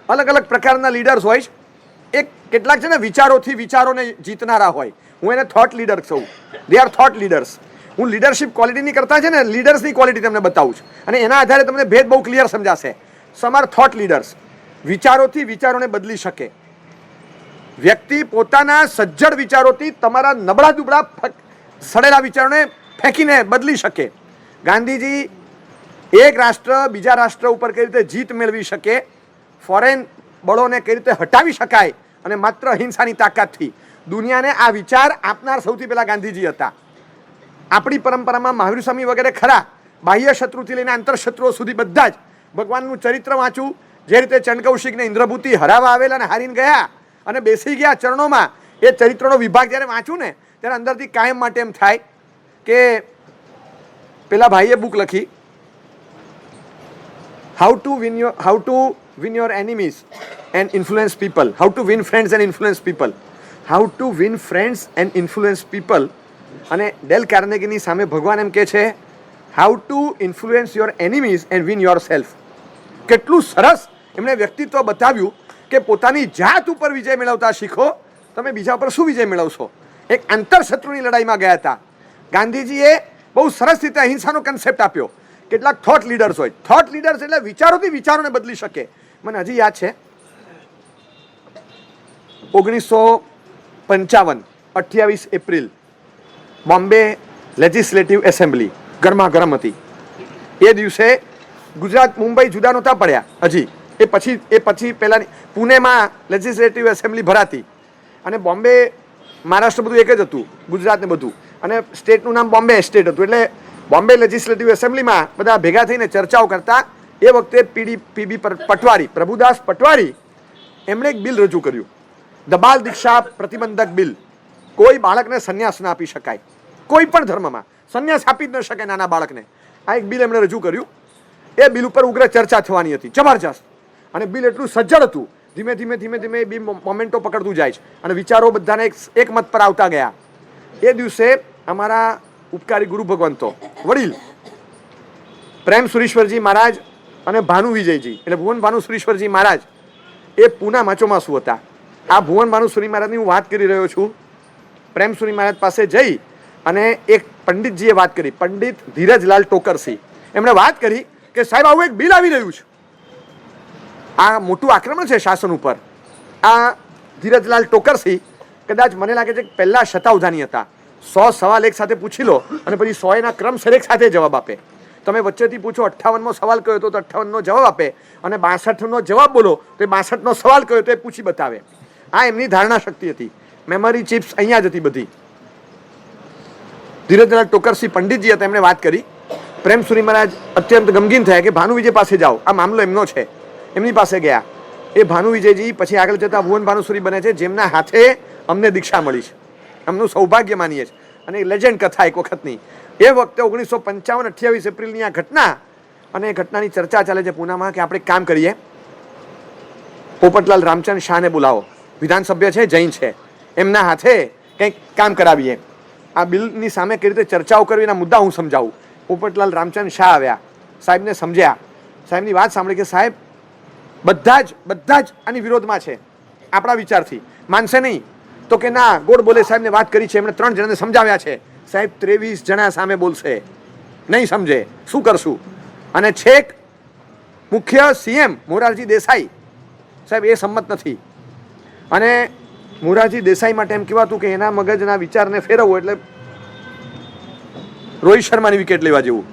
અલગ અલગ પ્રકારના લીડર્સ હોય. એક કેટલાક છે ને વિચારોથી વિચારોને જીતનારા હોય. હું એને થોટ લીડર કહું. They are thought leaders. હું લીડરશિપ ક્વોલિટીની કરતા છે ને લીડર્સની ક્વોલિટી તમને બતાવું છું અને એના આધારે તમને ભેદ બહુ ક્લિયર સમજાશે. સમ આર થોટ લીડર્સ. વિચારોથી વિચારોને બદલી શકે. વ્યક્તિ પોતાના સજ્જડ વિચારોથી તમારા નબળા દુબળા સડેલા વિચારોને ફેંકીને બદલી શકે. ગાંધીજી એક રાષ્ટ્ર બીજા રાષ્ટ્ર ઉપર કઈ રીતે જીત મેળવી શકે, ફોરેન બળોને કઈ રીતે હટાવી શકાય અને માત્ર અહિંસાની તાકાતથી, દુનિયાને આ વિચાર આપનાર સૌથી પહેલા ગાંધીજી હતા. આપણી પરંપરામાં મહાવીર સ્વામી વગેરે ખરા બાહ્ય શત્રુથી લઈને આંતરશત્રુઓ સુધી બધા જ ભગવાનનું ચરિત્ર વાંચું. જે રીતે ચંડકૌશિકને ઇન્દ્રભૂતિ હરાવવા આવેલા અને હારીને ગયા અને બેસી ગયા ચરણોમાં, એ ચરિત્રનો વિભાગ જ્યારે વાંચું ને ત્યારે અંદરથી કાયમ માટે એમ થાય કે પેલા ભાઈએ બુક લખી, how to win your enemies and influence people, how to win friends and influence people, how to win friends and influence people. અને ડેલ કાર્નેગીની સામે ભગવાન એમ કહે છે, how to influence your enemies and win your self. કેટલું સરસ એમણે વ્યક્તિત્વ બતાવ્યું કે પોતાની જાત ઉપર વિજય મેળવતા શીખો, તમે બીજા પર શું વિજય મેળવશો. એક આંતરશત્રુની લડાઈમાં ગયા હતા. ગાંધીજીએ બહુ સરસ રીતે અહિંસાનો કન્સેપ્ટ આપ્યો. કેટલાક થોટ લીડર્સ હોય. થોટ લીડર્સ એટલે વિચારોથી વિચારોને બદલી શકે. મને હજી યાદ છે 1955 28 એપ્રિલ બોમ્બે લેજિસ્લેટિવ એસેમ્બલી ગરમા ગરમ હતી. એ દિવસે ગુજરાત મુંબઈ જુદા નહોતા પડ્યા હજી. એ પછી પહેલાંની પુણેમાં લેજિસ્લેટિવ એસેમ્બલી ભરાતી અને બોમ્બે મહારાષ્ટ્ર બધું એક જ હતું, ગુજરાતને બધું, અને સ્ટેટનું નામ બોમ્બે સ્ટેટ હતું. એટલે બોમ્બે લેજિસ્લેટિવ એસેમ્બલીમાં બધા ભેગા થઈને ચર્ચાઓ કરતા. એ વખતે પીબી પટવારી, પ્રભુદાસ પટવારી, એમણે એક બિલ રજૂ કર્યું, દબાલ દીક્ષા પ્રતિબંધક બિલ. કોઈ બાળકને સંન્યાસ ના આપી શકાય, કોઈ પણ ધર્મમાં સંન્યાસ આપી જ ન શકાય નાના બાળકને. આ એક બિલ એમણે રજૂ કર્યું. એ બિલ ઉપર ઉગ્ર ચર્ચા થવાની હતી, જબરજસ્ત. અને બિલ એટલું સજ્જડ હતું, ધીમે ધીમે ધીમે ધીમે બી મોમેન્ટો પકડતું જાય છે અને વિચારો બધાને એક મત પર આવતા ગયા. એ દિવસે અમારા ઉપકારી ગુરુ ભગવંતો વડીલ પ્રેમ સુરેશ્વરજી મહારાજ અને ભાનુ વિજયજી એટલે ભુવન ભાનુ સુરેશ્વરજી મહારાજ એ પૂનામાં ચોમાસું હતા. આ ભુવન ભાનુ સુરી મહારાજની હું વાત કરી રહ્યો છું. પ્રેમ સુરી મહારાજ પાસે જઈ અને એક પંડિતજીએ વાત કરી, પંડિત ધીરજલાલ ટોકરસી. એમણે વાત કરી કે સાહેબ આવું એક બિલ આવી રહ્યું છે, આ મોટું આક્રમણ છે શાસન ઉપર. આ ધીરજલાલ ટોકરસી કદાચ મને લાગે છે કે પહેલા શતાવધાની હતા. 100 સવાલ એક સાથે પૂછી લો અને પછી 100 ક્રમસર એક સાથે જવાબ આપે. તમે વચ્ચેથી પૂછો 58મો સવાલ કયો તો 58નો જવાબ આપે અને 62નો જવાબ બોલો તો 62નો સવાલ કયો તો એ પૂછી બતાવે. આ એમની ધારણા શક્તિ હતી. મેમરી ચિપ્સ અહીંયા જ હતી બધી. ધીરજલાલ ટોકરસી પંડિતજી હતા, એમણે વાત કરી. પ્રેમસુરી મહારાજ અત્યંત ગમગીન થયા કે ભાનુ વિજય પાસે જાઓ, આ મામલો એમનો છે. એમની પાસે ગયા. એ ભાનુ વિજયજી પછી આગળ જતા ભુવન ભાનુસુરી બને છે, જેમના હાથે અમને દીક્ષા મળી છે. અમનું સૌભાગ્ય માનીએ છીએ. અને લેજેન્ડ કથા એક વખતની. એ વખતે 1955 28 એપ્રિલની આ ઘટના, અને એ ઘટનાની ચર્ચા ચાલે છે પૂનામાં કે આપણે કામ કરીએ, પોપટલાલ રામચંદ શાહને બોલાવો, વિધાનસભ્ય છે, જૈન છે, એમના હાથે કંઈક કામ કરાવીએ. આ બિલની સામે કઈ રીતે ચર્ચાઓ કરવી એના મુદ્દા હું સમજાવું. પોપટલાલ રામચંદ શાહ આવ્યા, સાહેબને સમજ્યા, સાહેબની વાત સાંભળી કે સાહેબ બધા જ આની વિરોધમાં છે આપણા વિચારથી, માનશે નહીં. તો કે ના, ગોળ બોલે સાહેબને વાત કરી છે, એમણે 3 જણાને સમજાવ્યા છે. સાહેબ 23 જણા સામે બોલશે, નહીં સમજે, શું કરશું? અને છેક મુખ્ય સીએમ મોરારજી દેસાઈ સાહેબ એ સંમત નથી. અને મોરારજી દેસાઈ માટે એમ કહેવાતું કે એના મગજના વિચારને ફેરવવો એટલે રોહિત શર્માની વિકેટ લેવા જેવું,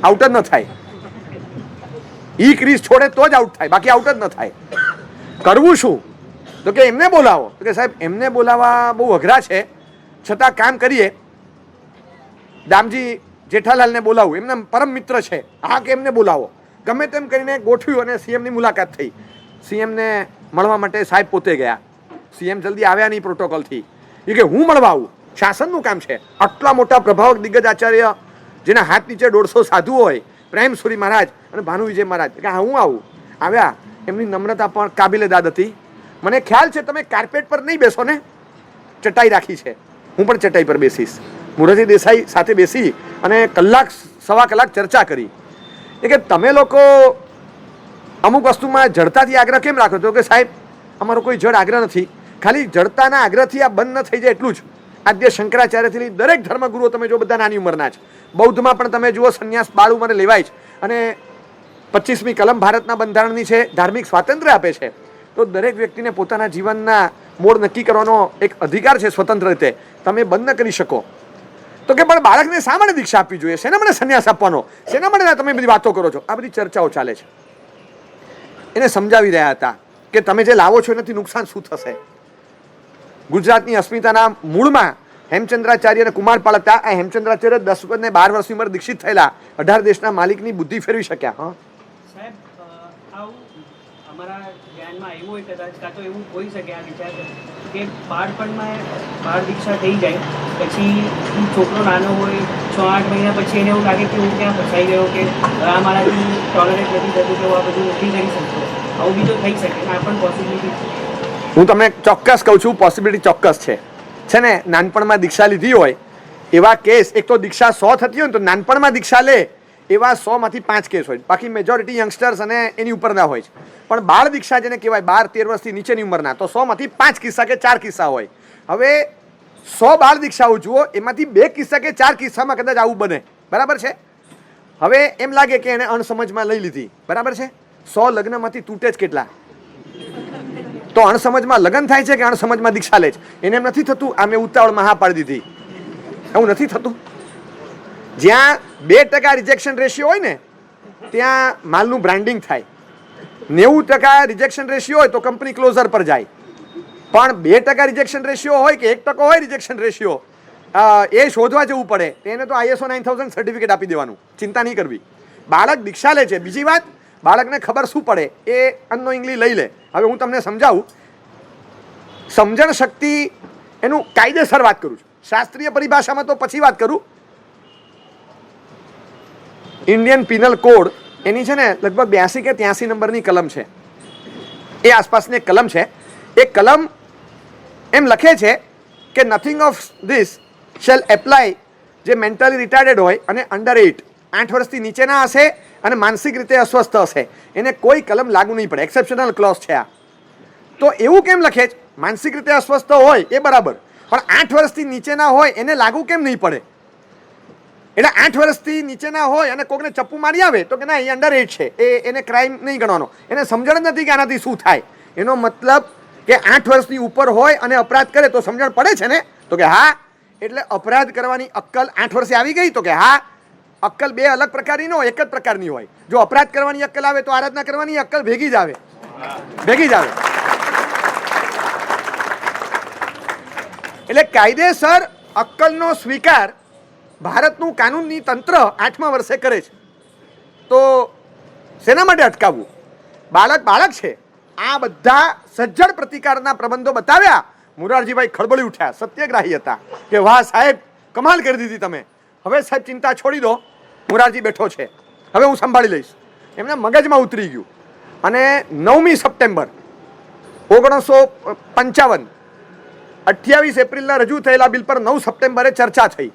આઉટ જ ન થાય. ઈ ક્રીઝ છોડે તો જ આઉટ થાય, બાકી આઉટ જ ન થાય. કરવું શું? તો કે એમને બોલાવો. તો કે સાહેબ એમને બોલાવવા બહુ અઘરા છે, છતાં કામ કરીએ, દામજી જેઠાલાલને બોલાવું, એમના પરમ મિત્ર છે, હા કે એમને બોલાવો. ગમે તેમ કરીને ગોઠવ્યું અને સીએમની મુલાકાત થઈ. સીએમને મળવા માટે સાહેબ પોતે ગયા. સીએમ જલ્દી આવ્યા નહીં પ્રોટોકોલથી. એ કે હું મળવા આવું, શાસનનું કામ છે. આટલા મોટા પ્રભાવક દિગ્ગજ આચાર્ય જેના હાથ નીચે 150 સાધુ હોય, પ્રેમસુરી મહારાજ અને ભાનુ વિજય મહારાજ, કે હા હું આવું. આવ્યા. એમની નમ્રતા પણ કાબિલે દાદ હતી. મને ખ્યાલ છે તમે કાર્પેટ પર નહીં બેસો ને, ચટાઈ રાખી છે. હું પણ ચટાઈ પર બેસીશ. મોરારજી દેસાઈ સાથે બેસી અને 1 કલાક 1.25 કલાક ચર્ચા કરી. એ કે તમે લોકો અમુક વસ્તુમાં જડતાથી આગ્રહ કેમ રાખો તો કે સાહેબ અમારો કોઈ જડ આગ્રહ નથી, ખાલી જડતાના આગ્રહથી આ બંધ ન થઈ જાય એટલું જ. આદ્ય શંકરાચાર્યથી લઈ દરેક ધર્મગુરુઓ તમે જો બધા નાની ઉંમરના છે. બૌદ્ધમાં પણ તમે જુઓ સંન્યાસ બાળ ઉંમરે લેવાય છે અને 25મી કલમ ભારતના બંધારણની છે, ધાર્મિક સ્વાતંત્ર્ય આપે છે. તો દરેક વ્યક્તિને પોતાના જીવનના મોડ નક્કી કરવાનો એક અધિકાર છે સ્વતંત્ર રીતે, તમે બંધ ન કરી શકો. તો કે પણ બાળકને શા માટે દીક્ષા આપવી જોઈએ, શેના માટે સંન્યાસ આપવાનો, શેના માટે તમે બધી વાતો કરો છો, આ બધી ચર્ચાઓ ચાલે છે. એને સમજાવી રહ્યા હતા કે તમે જે લાવો છો એનાથી નુકસાન શું થશે. ગુજરાતની અસ્મિતાના મૂળમાં હેમચંદ્રાચાર્ય અને કુમારપાળ હતા. આ હેમચંદ્રાચાર્ય 10 ને 12 વર્ષની ઉંમર દીક્ષિત થયેલા, 18 દેશના માલિકની બુદ્ધિ ફેરવી શક્યા. હા સાહેબ, આવું અમારા ધ્યાનમાં આવ્યું હોય કદાચ, કાં તો એવું હોઈ શકે આ વિચાર કે બાળપણમાં બાળ દીક્ષા થઈ જાય પછી છોકરો નાનો હોય 6-8 મહિના પછી એને એવું લાગે કે હું ક્યાં ફસાઈ ગયો, કે આ મારાથી ટોલરેટ નથી થતું, કે આ બધું નથી કરી શકતો. આવું બી તો થઈ શકે, આ પણ પોસિબિલિટી છે. હું તમને ચોક્કસ કહું છું, પોસિબિલિટી ચોક્કસ છે. છે ને, નાનપણમાં દીક્ષા લીધી હોય એવા કેસ, એક તો દીક્ષા 100 થતી હોય ને તો નાનપણમાં દીક્ષા લે એવા 100માંથી 5 કેસ હોય, બાકી મેજોરિટી યંગસ્ટર્સ અને એની ઉપરના હોય છે. પણ બાળ દીક્ષા જેને કહેવાય 12-13 વર્ષથી નીચેની ઉંમરના, તો 100માંથી 5 કિસ્સા કે 4 કિસ્સા હોય. હવે 100 બાળ દીક્ષાઓ જુઓ, એમાંથી 2 કિસ્સા કે 4 કિસ્સામાં કદાચ આવું બને. બરાબર છે. હવે એમ લાગે કે એને અણસમજમાં લઈ લીધી. બરાબર છે. 100 લગ્નમાંથી તૂટે જ કેટલા? તો અણસમજમાં લગ્ન થાય છે કે અણસમજમાં દીક્ષા લે છે? એને એમ નથી થતું આ મેં ઉતાવળમાં હા પાડી દીધી, એવું નથી થતું. જ્યાં 2% રિજેક્શન રેશિયો હોય ને ત્યાં માલનું બ્રાન્ડિંગ થાય. 90% રિજેક્શન રેશિયો હોય તો કંપની ક્લોઝર પર જાય. પણ 2% રિજેક્શન રેશિયો હોય કે 1% હોય રિજેક્શન રેશિયો, એ શોધવા જવું પડે. એને તો ISO 9000 સર્ટિફિકેટ આપી દેવાનું, ચિંતા નહીં કરવી. બાળક દીક્ષા લે છે. બીજી વાત, બાળકને ખબર શું પડે એ અનનોઇંગલી લઈ લે. હવે હું તમને સમજાવું, સમજણ શક્તિ એનું કાયદેસર વાત કરું છું, શાસ્ત્રીય પરિભાષામાં તો પછી વાત કરું. ઇન્ડિયન પિનલ કોડ એની છે ને લગભગ 82 કે 83 નંબરની કલમ છે, એ આસપાસની એક કલમ છે. એ કલમ એમ લખે છે કે nothing of this shall apply જે મેન્ટલી રિટાર્ડેડ હોય અને અંડર 8 વર્ષથી નીચેના હશે અને માનસિક રીતે અસ્વસ્થ હશે, એને કોઈ કલમ લાગુ નહીં પડે. એક્સેપ્શનલ ક્લોઝ છે આ. તો એવું કેમ લખે છે? માનસિક રીતે અસ્વસ્થ હોય એ બરાબર, પણ 8 વર્ષથી નીચેના હોય એને લાગુ કેમ નહીં પડે? એટલે 8 વર્ષથી નીચેના હોય અને કોકને ચપ્પુ મારી આવે તો કે ના એ અંડર 8 છે, એને ક્રાઇમ નહીં ગણવાનો. એને સમજણ જ નથી કે આનાથી શું થાય. એનો મતલબ કે 8 વર્ષની ઉપર હોય અને અપરાધ કરે તો સમજણ પડે છે ને? તો કે હા. એટલે અપરાધ કરવાની અક્કલ 8 વર્ષે આવી ગઈ? તો કે હા. અક્કલ 2 અલગ પ્રકારની ન હોય, એક જ પ્રકારની હોય. જો અપરાધ કરવાની અક્કલ આવે તો આરાધના કરવાની અક્કલ ભેગી જ આવે, ભેગી જ આવે. એટલે કાયદેસર અક્કલનો સ્વીકાર ભારતનું કાનૂની તંત્ર 8મા વર્ષે કરે છે. તો શેના માટે અટકાવવું? બાળક બાળક છે. આ બધા સજ્જડ પ્રતિકારના પ્રબંધો બતાવ્યા. મોરારજીભાઈ ખળબળી ઉઠ્યા, સત્યગ્રાહી હતા કે વાહ સાહેબ કમાલ કરી દીધી તમે. હવે સાહેબ ચિંતા છોડી દો, મોરારજી બેઠો છે, હવે હું સંભાળી લઈશ. એમના મગજમાં ઉતરી ગયું. અને 9મી સપ્ટેમ્બર 1955 28 એપ્રિલના રજૂ થયેલા બિલ પર 9 સપ્ટેમ્બરે ચર્ચા થઈ.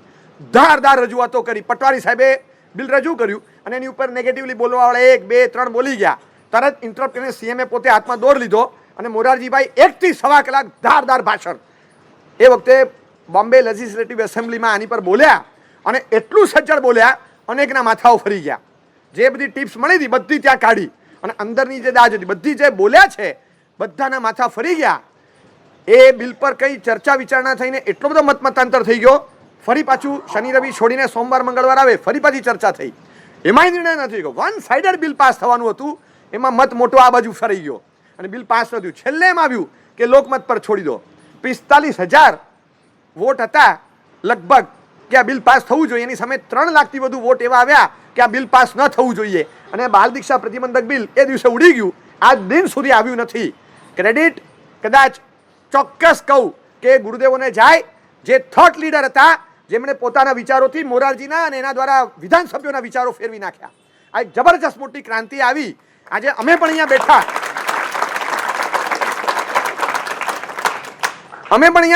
ધારદાર રજૂઆતો કરી. પટવારી સાહેબે બિલ રજૂ કર્યું અને એની ઉપર નેગેટિવલી બોલવાવાળા 1, 2, 3 બોલી ગયા. તરત ઇન્ટરપ્ટ કરીને CMએ પોતે હાથમાં દોર લીધો અને મોરારજીભાઈ 1 થી સવા કલાક ધારદાર ભાષણ. એ વખતે બોમ્બે લેજિસ્લેટિવ એસેમ્બલીમાં આની પર બોલ્યા અને એટલું સજ્જડ બોલ્યા અનેકના માથાઓ ફરી ગયા. જે બધી ટિપ્સ મળી હતી બધી ત્યાં કાઢી અને અંદરની જે દાજ હતી બધી જે બોલ્યા છે બધાના માથા ફરી ગયા. એ બિલ પર કઈ ચર્ચા વિચારણા થઈને એટલો બધો મતમતાંતર થઈ ગયો. ફરી પાછું શનિ રવિ છોડીને સોમવાર મંગળવાર આવે ફરી પાછી ચર્ચા થઈ. એમાંય નિર્ણય નથી ગયો. 1 સાઇડેડ બિલ પાસ થવાનું હતું, એમાં મત મોટો આ બાજુ ફરી ગયો અને બિલ પાસ થયું. છેલ્લે એમ આવ્યું કે લોકમત પર છોડી દો. 45,000 વોટ હતા લગભગ કે આ બિલ પાસ થવું જોઈએ. એની સામે 3 લાખથી વધુ વોટ એવા આવ્યા કે આ બિલ પાસ ન થવું જોઈએ અને બાળ દીક્ષા પ્રતિબંધક બિલ એ દિવસે ઉડી ગયું. આજ દિન સુધી આવ્યું નથી. ક્રેડિટ કદાચ ચોક્કસ કહું કે ગુરુદેવોને જાય, જે થોટ લીડર હતા, જેમણે પોતાના વિચારોથી મોરારજીના અને એના દ્વારા વિધાનસભ્યોના વિચારો ફેરવી નાખ્યા. આ એક જબરજસ્ત મોટી ક્રાંતિ આવી. આજે અમે પણ અહીંયા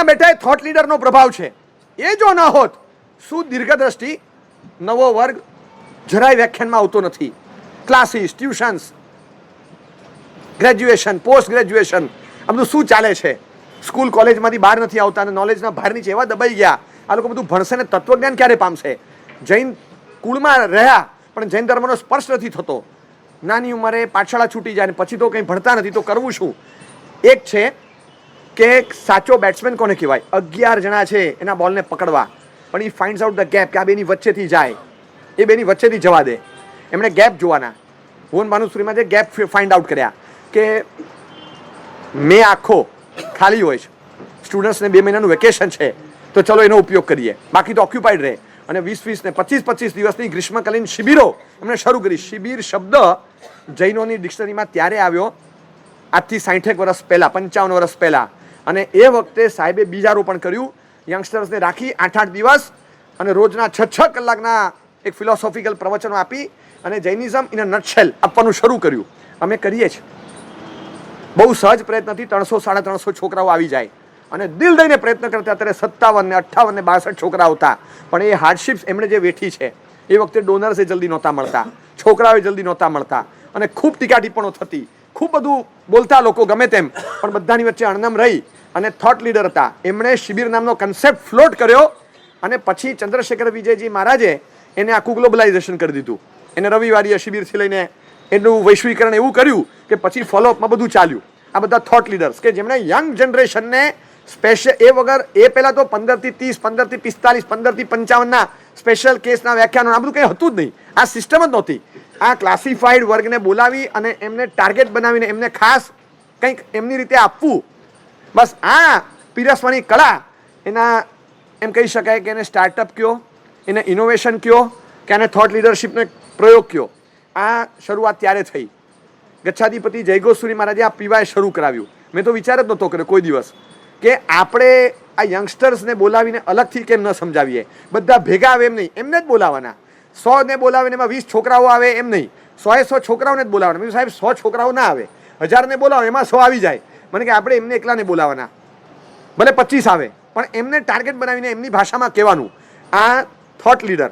બેઠા, એ થોટ લીડરનો પ્રભાવ છે. એ જો ન હોત, શું દીર્ઘદ્રષ્ટિ નવો વર્ગ જરાય વ્યાખ્યાનમાં આવતો નથી. Classes, tuitions, graduation, post graduation, આ બધું શું ચાલે છે? સ્કૂલ કોલેજમાંથી બહાર નથી આવતા અને નોલેજના ભાર નીચે એવા દબાઈ ગયા. આ લોકો બધું ભણશે ને તત્વજ્ઞાન ક્યારે પામશે? જૈન કુળમાં રહ્યા પણ જૈન ધર્મનો સ્પર્શ નથી થતો. નાની ઉંમરે પાઠશાળા છૂટી જાય ને પછી તો કંઈ ભણતા નથી, તો કરવું શું? એક છે કે સાચો બેટ્સમેન કોને કહેવાય? 11 જણા છે એના બોલને પકડવા, પણ એ ફાઇન્ડ્સ આઉટ ધ ગેપ, કે આ બેની વચ્ચેથી જાય, એ બેની વચ્ચેથી જવા દે. એમણે ગેપ જોવાના. ભુવન ભાનુશ્રીમાં જે ગેપ ફાઇન્ડ આઉટ કર્યા કે મેં આખો ખાલી હોય છે, સ્ટુડન્ટ્સને 2 મહિનાનું વેકેશન છે તો ચલો એનો ઉપયોગ કરીએ, બાકી તો ઓક્યુપાઈડ રહે. અને 20-20 ને 25-25 દિવસની ગ્રીષ્મકાલીન શિબિરો એમણે શરૂ કરી. શિબિર શબ્દ જૈનોની ડિક્શનરીમાં ત્યારે આવ્યો આજથી 60 વર્ષ પહેલાં, 55 વર્ષ પહેલાં. અને એ વખતે સાહેબે બીજારોપણ કર્યું, યંગસ્ટર્સને રાખી 8-8 દિવસ અને રોજના 6-6 કલાકના એક ફિલોસોફિકલ પ્રવચનો આપી અને જૈનિઝમ ઇન અ નટશેલ આપવાનું શરૂ કર્યું. અમે કરીએ છીએ. બહુ સહજ પ્રયત્નથી 300-350 છોકરાઓ આવી જાય અને દિલ દઈને પ્રયત્ન કરતા અત્યારે 57 ને 58 ને 62 છોકરા આવતા. પણ એ હાર્ડશિપ્સ એમણે જે વેઠી છે, એ વખતે ડોનર્સ જલ્દી નહોતા મળતા, છોકરાઓ જલ્દી નહોતા મળતા અને ખૂબ ટીકા ટિપ્પણો થતી, ખૂબ બધું બોલતા લોકો ગમે તેમ, પણ બધાની વચ્ચે અણનમ રહી અને થોટ લીડર હતા. એમણે શિબિર નામનો કન્સેપ્ટ ફ્લોટ કર્યો અને પછી ચંદ્રશેખર વિજયજી મહારાજે એને આખું ગ્લોબલાઇઝેશન કરી દીધું. એને રવિવારીય શિબિરથી લઈને એનું વૈશ્વિકરણ એવું કર્યું કે પછી ફોલોઅપમાં બધું ચાલ્યું. આ બધા થોટ લીડર્સ કે જેમણે યંગ જનરેશનને સ્પેશિયલ, એ વગર એ પહેલાં તો 15-30, 15-45, 15-55ના સ્પેશિયલ કેસના વ્યાખ્યાનો આ બધું કંઈ હતું જ નહીં. આ સિસ્ટમ જ નહોતી. આ ક્લાસિફાઈડ વર્ગને બોલાવી અને એમને ટાર્ગેટ બનાવીને એમને ખાસ કંઈક એમની રીતે આપવું, બસ આ પીરસવાની કળા, એના એમ કહી શકાય કે એને સ્ટાર્ટઅપ કયો, એને ઇનોવેશન કયો, કે આને થોટ લીડરશિપનો એક પ્રયોગ કયો. આ શરૂઆત ત્યારે થઈ. ગચ્છાધિપતિ જયગોસ્વામી મહારાજે આ પીવાય શરૂ કરાવ્યું. મેં તો વિચાર જ નહોતો કર્યો કોઈ દિવસ કે આપણે આ યંગસ્ટર્સને બોલાવીને અલગથી કેમ ન સમજાવીએ. બધા ભેગા આવે એમ નહીં, એમને જ બોલાવવાના. 100ને બોલાવીને એમાં 20 છોકરાઓ આવે એમ નહીં, 100 છોકરાઓને જ બોલાવવાના. મેં સાહેબ 100 છોકરાઓ ના આવે, 1000ને બોલાવો એમાં 100 આવી જાય. મને કે આપણે એમને એકલાને બોલાવવાના, ભલે 25 આવે પણ એમને ટાર્ગેટ બનાવીને એમની ભાષામાં કહેવાનું. આ થોટ લીડર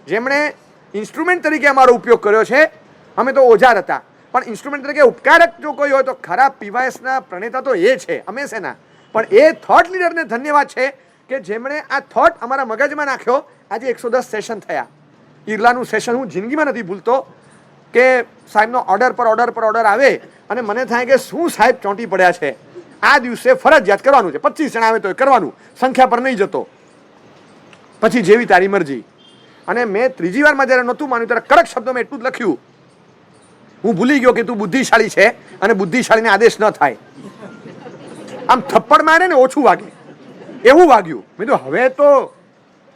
જેમણે ઇન્સ્ટ્રુમેન્ટ તરીકે અમારો ઉપયોગ કર્યો છે. અમે તો ઓજાર હતા, પણ ઇન્સ્ટ્રુમેન્ટ તરીકે ઉપકારક જો કોઈ હોય તો ખરા પીવાયસના પ્રણેતા તો એ છે, અમે શેના. પણ એ થોટ લીડરને ધન્યવાદ છે કે જેમણે આ થોટ અમારા મગજમાં નાખ્યો. આજે 110 સેશન થયા. ઈરલાનું સેશન હું જિંદગીમાં નથી ભૂલતો કે સાહેબનો ઓર્ડર પર ઓર્ડર આવે અને મને થાય કે શું સાહેબ ચોંટી પડ્યા છે. આ દિવસે ફરજિયાત કરવાનું છે, 25 જણા આવે તો કરવાનું, સંખ્યા પર નહીં જતો. પછી જેવી તારી મરજી. અને મેં ત્રીજી વારમાં જ્યારે નહોતું માન્યું ત્યારે કડક શબ્દોમાં એટલું જ લખ્યું, હું ભૂલી ગયો કે તું બુદ્ધિશાળી છે અને બુદ્ધિશાળીને આદેશ ન થાય. આમ થપ્પડ મારે ને ઓછું વાગે એવું વાગ્યું. મેં તો હવે તો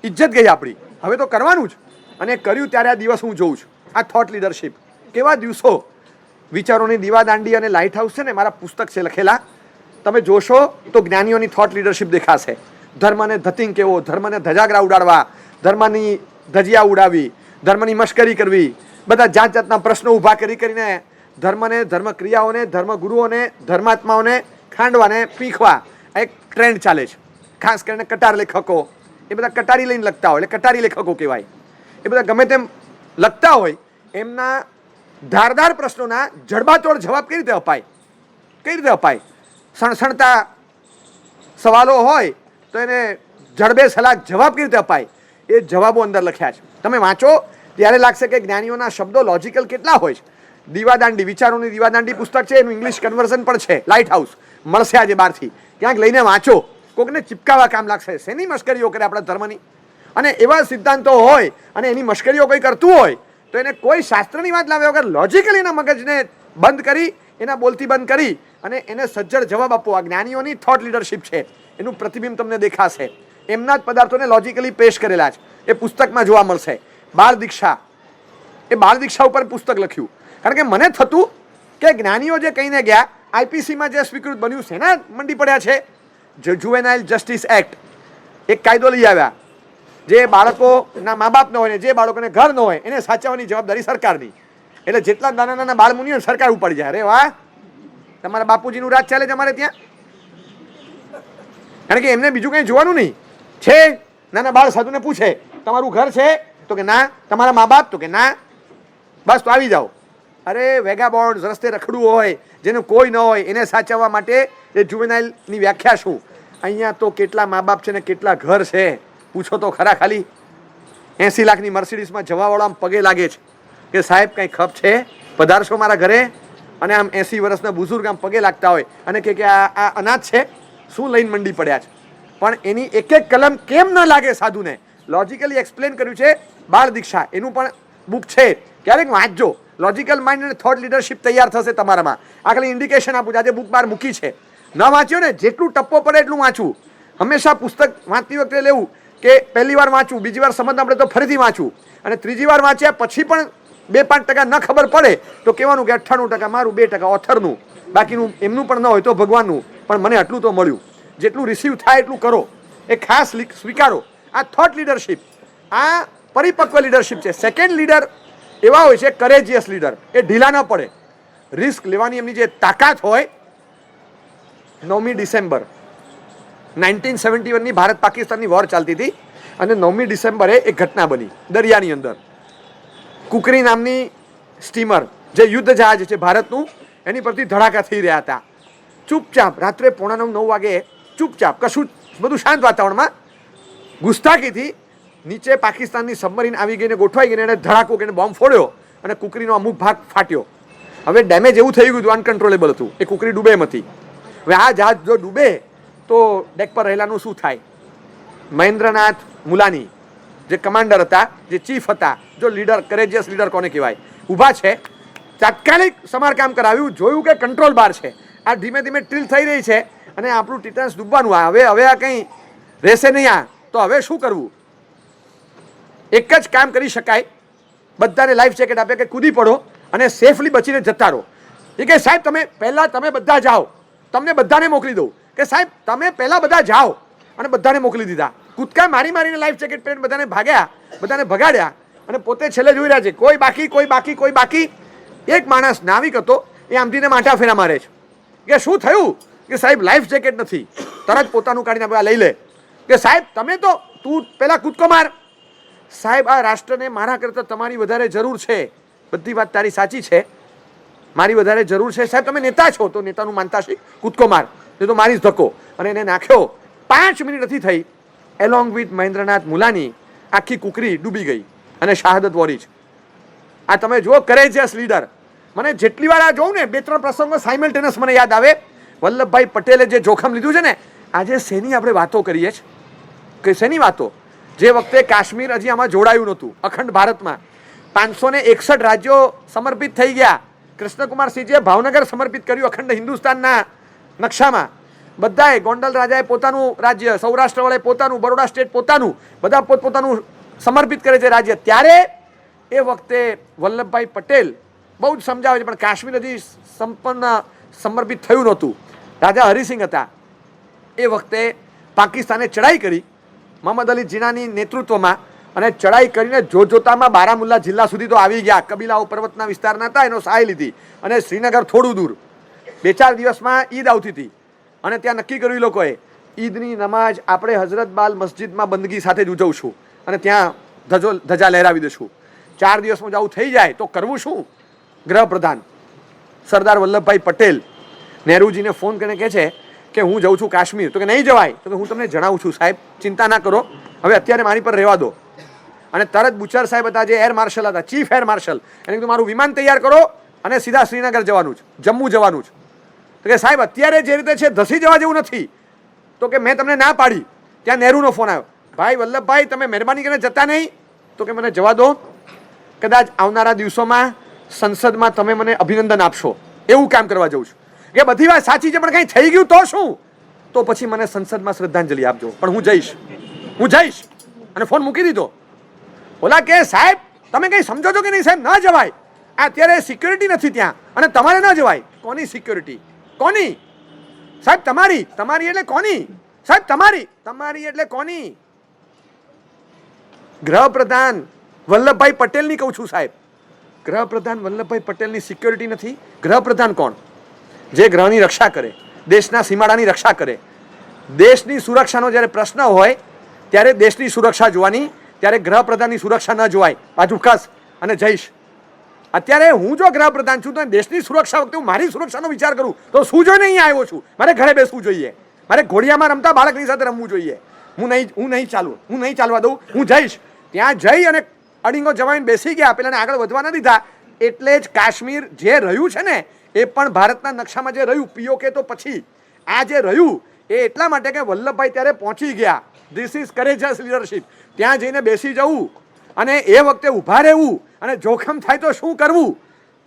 ઇજ્જત ગઈ આપણી, હવે તો કરવાનું જ. અને કર્યું ત્યારે આ દિવસ હું જોઉં છું. આ થોટ લીડરશિપ કેવા દિવસો. વિચારોની દીવાદાંડી અને લાઇટ હાઉસ છે ને, મારા પુસ્તક છે લખેલા, તમે જોશો તો જ્ઞાનીઓની થોટ લીડરશિપ દેખાશે. ધર્મને ધતિંગ કેવો, ધર્મને ધજાગરા ઉડાડવા, ધર્મની ધજિયા ઉડાવી, ધર્મની મશ્કરી કરવી, બધા જાત જાતના પ્રશ્નો ઊભા કરીને ધર્મને, ધર્મ ક્રિયાઓને, ધર્મગુરુઓને, ધર્માત્માઓને ખાંડવાને પીખવા એક ટ્રેન્ડ ચાલે છે. ખાસ કરીને કટાર લેખકો, એ બધા કટારી લઈને લખતા હોય એટલે કટારી લેખકો કહેવાય. એ બધા ગમે તેમ લખતા હોય, એમના ધારદાર પ્રશ્નોના જડબાતોડ જવાબ કઈ રીતે અપાય, કઈ રીતે અપાય. સણસણતા સવાલો હોય તો એને જડબે સલાક જવાબ કઈ રીતે અપાય, એ જવાબો અંદર લખ્યા છે. તમે વાંચો ત્યારે લાગશે કે જ્ઞાનીઓના શબ્દો લોજિકલ કેટલા હોય છે. દીવાદાંડી, વિચારોની દીવાદાંડી પુસ્તક છે, એનું ઇંગ્લિશ કન્વર્ઝન પણ છે. લાઇટ હાઉસ મળશે આજે બહારથી, ક્યાંક લઈને વાંચો. કોકને ચિપકાવા કામ લાગશે. શેની મશ્કરીઓ કરે આપણા ધર્મની? અને એવા સિદ્ધાંતો હોય અને એની મશ્કરીઓ કોઈ કરતું હોય તો એને કોઈ શાસ્ત્રની વાત લાવ્યા વગર લોજિકલી એના મગજને બંધ કરી, એના બોલતી બંધ કરી અને એને સજ્જડ જવાબ આપવો. આ જ્ઞાનીઓની થોટ લીડરશિપ છે. એનું પ્રતિબિંબ તમને દેખાશે. એમના જ પદાર્થોને લોજિકલી પેશ કરેલા છે. એ પુસ્તકમાં જોવા મળશે. બાળ દીક્ષા, એ બાળ દીક્ષા ઉપર પુસ્તક લખ્યું. કારણ કે મને થતું કે જ્ઞાનીઓ જે કહીને ગયા, આઈપીસીમાં જે સ્વીકૃત બન્યું છે ને, મંડી પડ્યા છે. જુવેનાઇલ જસ્ટિસ એક્ટ, એક કાયદો લઈ આવ્યા જે બાળકોના મા બાપ ન હોય ને જે બાળકોને ઘર ન હોય એને સાચવવાની જવાબદારી સરકારની. એટલે જેટલા નાના નાના બાળ મુનિઓ સરકાર ઉપાડી જાય. અરે વાહ, તમારા બાપુજીનું રાજ ચાલે છે અમારે ત્યાં. કારણ કે એમને બીજું કંઈ જોવાનું નહીં છે. નાના બાળ સાધુને પૂછે તમારું ઘર છે તો કે ના, તમારા મા બાપ તો કે ના, બસ તો આવી જાઓ. અરે વેગાબોન્ડ્સ, રસ્તે રખડવું હોય, જેનું કોઈ ન હોય એને સાચવવા માટે એ જુવેનાઇલની વ્યાખ્યા શું? અહીંયા તો કેટલા મા બાપ છે ને કેટલા ઘર છે, પૂછો તો ખરા. ખાલી 80 લાખની મર્સિડીઝમાં જવાવાળો આમ પગે લાગે છે કે સાહેબ કંઈ ખપ છે, પધારશો મારા ઘરે. અને આમ 80 વર્ષના બુઝુર્ગ આમ પગે લાગતા હોય અને કે આ અનાજ છે, શું લઈને મંડી પડ્યા છે. પણ એની એક એક કલમ કેમ ન લાગે સાધુને, લોજિકલી એક્સપ્લેન કર્યું છે બાળ દીક્ષા. એનું પણ બુક છે, ક્યારેક વાંચજો. લોજિકલ માઇન્ડ અને થોટ લીડરશિપ તૈયાર થશે તમારામાં. આ ખાલી ઇન્ડિકેશન આપું છું. આજે બુક બહાર મૂકી છે, ન વાંચ્યો ને જેટલું ટપ્પો પડે એટલું વાંચવું. હંમેશા પુસ્તક વાંચતી વખતે લેવું કે પહેલી વાર વાંચવું, બીજી વાર સમજ આપણે તો ફરીથી વાંચવું, અને ત્રીજી વાર વાંચ્યા પછી પણ 2-5% ન ખબર પડે તો કહેવાનું કે 98% મારું, 2% ઓથરનું, બાકીનું એમનું પણ ન હોય તો ભગવાનનું. પણ મને આટલું તો મળ્યું. જેટલું રિસીવ થાય એટલું કરો, એ ખાસ સ્વીકારો. આ થોટ લીડરશિપ, આ પરિપક્વ લીડરશિપ છે. સેકન્ડ લીડર એવા હોય છે કરેજિયસ લીડર, એ ઢીલા ન પડે, રિસ્ક લેવાની એમની જે તાકાત હોય. 9મી ડિસેમ્બર 1971ની ભારત પાકિસ્તાનની વોર ચાલતી હતી અને 9મી ડિસેમ્બરે એક ઘટના બની દરિયાની અંદર. કુકરી નામની સ્ટીમર જે યુદ્ધ જહાજ છે ભારતનું, એની પરથી ધડાકા થઈ રહ્યા હતા. ચૂપચાપ રાત્રે 8:45-9 વાગે ચૂપચાપ, કશું બધું શાંત વાતાવરણમાં, ગુસ્તાખીથી નીચે પાકિસ્તાનની સબમરીન આવી ગઈને ગોઠવાઈ ગઈને એને ધડાકો કરીને બોમ્બ ફોડ્યો અને કુકરીનો અમુક ભાગ ફાટ્યો. હવે ડેમેજ એવું થઈ ગયું હતું, અનકન્ટ્રોલેબલ હતું. એ કુકરી ડૂબે એમ હતી. હવે આ જહાજ જો ડૂબે તો ડેક પર રહેલાનું શું થાય? મહેન્દ્રનાથ મુલાની જે કમાન્ડર હતા, જે ચીફ હતા, જો લીડર, કરેજિયસ લીડર કોને કહેવાય, ઊભા છે. તાત્કાલિક સમારકામ કરાવ્યું, જોયું કે કંટ્રોલ બહાર છે, આ ધીમે ધીમે ટ્રીલ થઈ રહી છે અને આપણું ટિટન્સ ડૂબવાનું. હવે આ કંઈ રહેશે નહીં. આ તો હવે શું કરવું? એક જ કામ કરી શકાય, બધાને લાઈફ જેકેટ આપે કે કૂદી પડો અને સેફલી બચીને જતા રહો. એ કે સાહેબ તમે પહેલાં તમે બધા જાઓ, તમને બધાને મોકલી દઉં. કે સાહેબ તમે પહેલાં બધા જાઓ, અને બધાને મોકલી દીધા. કૂદકા મારીને લાઈફ જેકેટ પહેરીને બધાને ભાગ્યા, બધાને ભગાડ્યા, અને પોતે છેલ્લે જોઈ રહ્યા છે કોઈ બાકી, કોઈ બાકી, કોઈ બાકી. એક માણસ નાવિક હતો, એ આમથીને માઠા ફેરા મારે છે કે શું થયું? કે સાહેબ લાઈફ જેકેટ નથી. તરત પોતાનું કાઢીને લઈ લે કે સાહેબ તમે તો, તું પહેલાં કૂદકો માર. સાહેબ આ રાષ્ટ્રને મારા કરતાં તમારી વધારે જરૂર છે. બધી વાત તારી સાચી છે, મારી વધારે જરૂર છે. સાહેબ તમે નેતા છો તો નેતાનું માનતા શીખ, કૂદકો માર. એ તો મારી જ ધક્કો, અને એને નાખ્યો. 5 મિનિટ નથી થઈ, એલોંગ વિથ મહેન્દ્રનાથ મુલાની આખી કુકરી ડૂબી ગઈ અને શહાદત વોરી છે. આ તમે જુઓ કરેજિયસ લીડર. મને જેટલી વાર આ જોઉં ને, 2-3 પ્રસંગો સાયમલ્ટેનિયસ મને યાદ આવે. વલ્લભભાઈ પટેલે જે જોખમ લીધું છે ને, આજે શેની આપણે વાતો કરીએ છીએ, કે શેની વાતો? જે વખતે કાશ્મીર હજી આમાં જોડાયું નહોતું, અખંડ ભારતમાં 561 રાજ્યો સમર્પિત થઈ ગયા. કૃષ્ણકુમારસિંહજીએ ભાવનગર સમર્પિત કર્યું અખંડ હિન્દુસ્તાનના નકશામાં. બધાએ, ગોંડલ રાજાએ પોતાનું રાજ્ય, સૌરાષ્ટ્ર વાળાએ પોતાનું, બરોડા સ્ટેટ પોતાનું, બધા પોતપોતાનું સમર્પિત કરે છે રાજ્ય. ત્યારે એ વખતે વલ્લભભાઈ પટેલ બહુ જ સમજાવે છે, પણ કાશ્મીર હજી સંપન્ન સમર્પિત થયું નહોતું. રાજા હરિસિંહ હતા. એ વખતે પાકિસ્તાને ચડાઈ કરી મોહમ્મદ અલી જીનાની નેતૃત્વમાં, અને ચડાઈ કરીને જોતજોતામાં બારામુલ્લા જિલ્લા સુધી તો આવી ગયા. કબીલાઓ પર્વતના વિસ્તારના હતા, એનો સહાય લીધી, અને શ્રીનગર થોડું દૂર. 2-4 દિવસમાં ઈદ આવતી હતી, અને ત્યાં નક્કી કર્યું એ લોકોએ ઈદની નમાજ આપણે હઝરત બાલ મસ્જિદમાં બંદગી સાથે જ ઉજવશું, અને ત્યાં ધજા લહેરાવી દઈશું. 4 દિવસમાં જ આવું થઈ જાય તો કરવું શું? ગૃહપ્રધાન સરદાર વલ્લભભાઈ પટેલ નહેરુજીને ફોન કરીને કહે છે કે હું જઉં છું કાશ્મીર. તો કે નહીં જવાય. તો કે હું તમને જણાવું છું સાહેબ, ચિંતા ના કરો, હવે અત્યારે મારી પર રહેવા દો. અને તરત બુચર સાહેબ હતા, જે એર માર્શલ હતા, ચીફ એર માર્શલ, એને કીધું મારું વિમાન તૈયાર કરો અને સીધા શ્રીનગર જવાનું છે, જમ્મુ જવાનું છે. તો કે સાહેબ અત્યારે જે રીતે છે ધસી જવા જેવું નથી. તો કે મેં તમને ના પાડી. ત્યાં નહેરુનો ફોન આવ્યો, ભાઈ વલ્લભભાઈ તમે મહેરબાની કરીને જતા નહીં. તો કે મને જવા દો, કદાચ આવનારા દિવસોમાં સંસદમાં તમે મને અભિનંદન આપશો, એવું કામ કરવા જઉં છું. કે બધી વાત સાચી છે, પણ કંઈ થઈ ગયું તો શું? તો પછી મને સંસદમાં શ્રદ્ધાંજલિ આપજો, પણ હું જઈશ. અને ફોન મૂકી દીધો. ઓલા કે સાહેબ તમે કંઈ સમજો છો કે નહીં? સાહેબ ન જવાય, અત્યારે સિક્યોરિટી નથી ત્યાં, અને તમારે ન જવાય. કોની સિક્યોરિટી? કોની? સાહેબ તમારી. તમારી એટલે કોની? સાહેબ તમારી એટલે કોની? ગૃહપ્રધાન વલ્લભભાઈ પટેલની કહું છું સાહેબ. ગૃહપ્રધાન વલ્લભભાઈ પટેલની સિક્યોરિટી નથી. ગૃહપ્રધાન કોણ? જે ગ્રહની રક્ષા કરે, દેશના સીમાડાની રક્ષા કરે. દેશની સુરક્ષાનો જ્યારે પ્રશ્ન હોય ત્યારે દેશની સુરક્ષા જોવાની, ત્યારે ગૃહપ્રધાનની સુરક્ષા ન જોવાય. બાજુ ખસ અને જઈશ. અત્યારે હું જો ગૃહપ્રધાન છું તો દેશની સુરક્ષા વખતે હું મારી સુરક્ષાનો વિચાર કરું તો શું જોઈને અહીંયા આવ્યો છું? મારે ઘરે બેસવું જોઈએ, મારે ઘોડિયામાં રમતા બાળકની સાથે રમવું જોઈએ. હું નહીં ચાલવા દઉં. હું જઈશ, ત્યાં જઈ અને અડીંગો જમાઈને બેસી ગયા, પેલાને આગળ વધવા ન દીધા. એટલે જ કાશ્મીર જે રહ્યું છે ને એ પણ ભારતના નકશામાં જે રહ્યું પીઓકે તો પછી આ જે રહ્યું એ એટલા માટે કે વલ્લભભાઈ ત્યારે પહોંચી ગયા. This is courageous leadership. ત્યાં જઈને બેસી જવું અને એ વખતે ઊભા રહેવું અને જોખમ થાય તો શું કરવું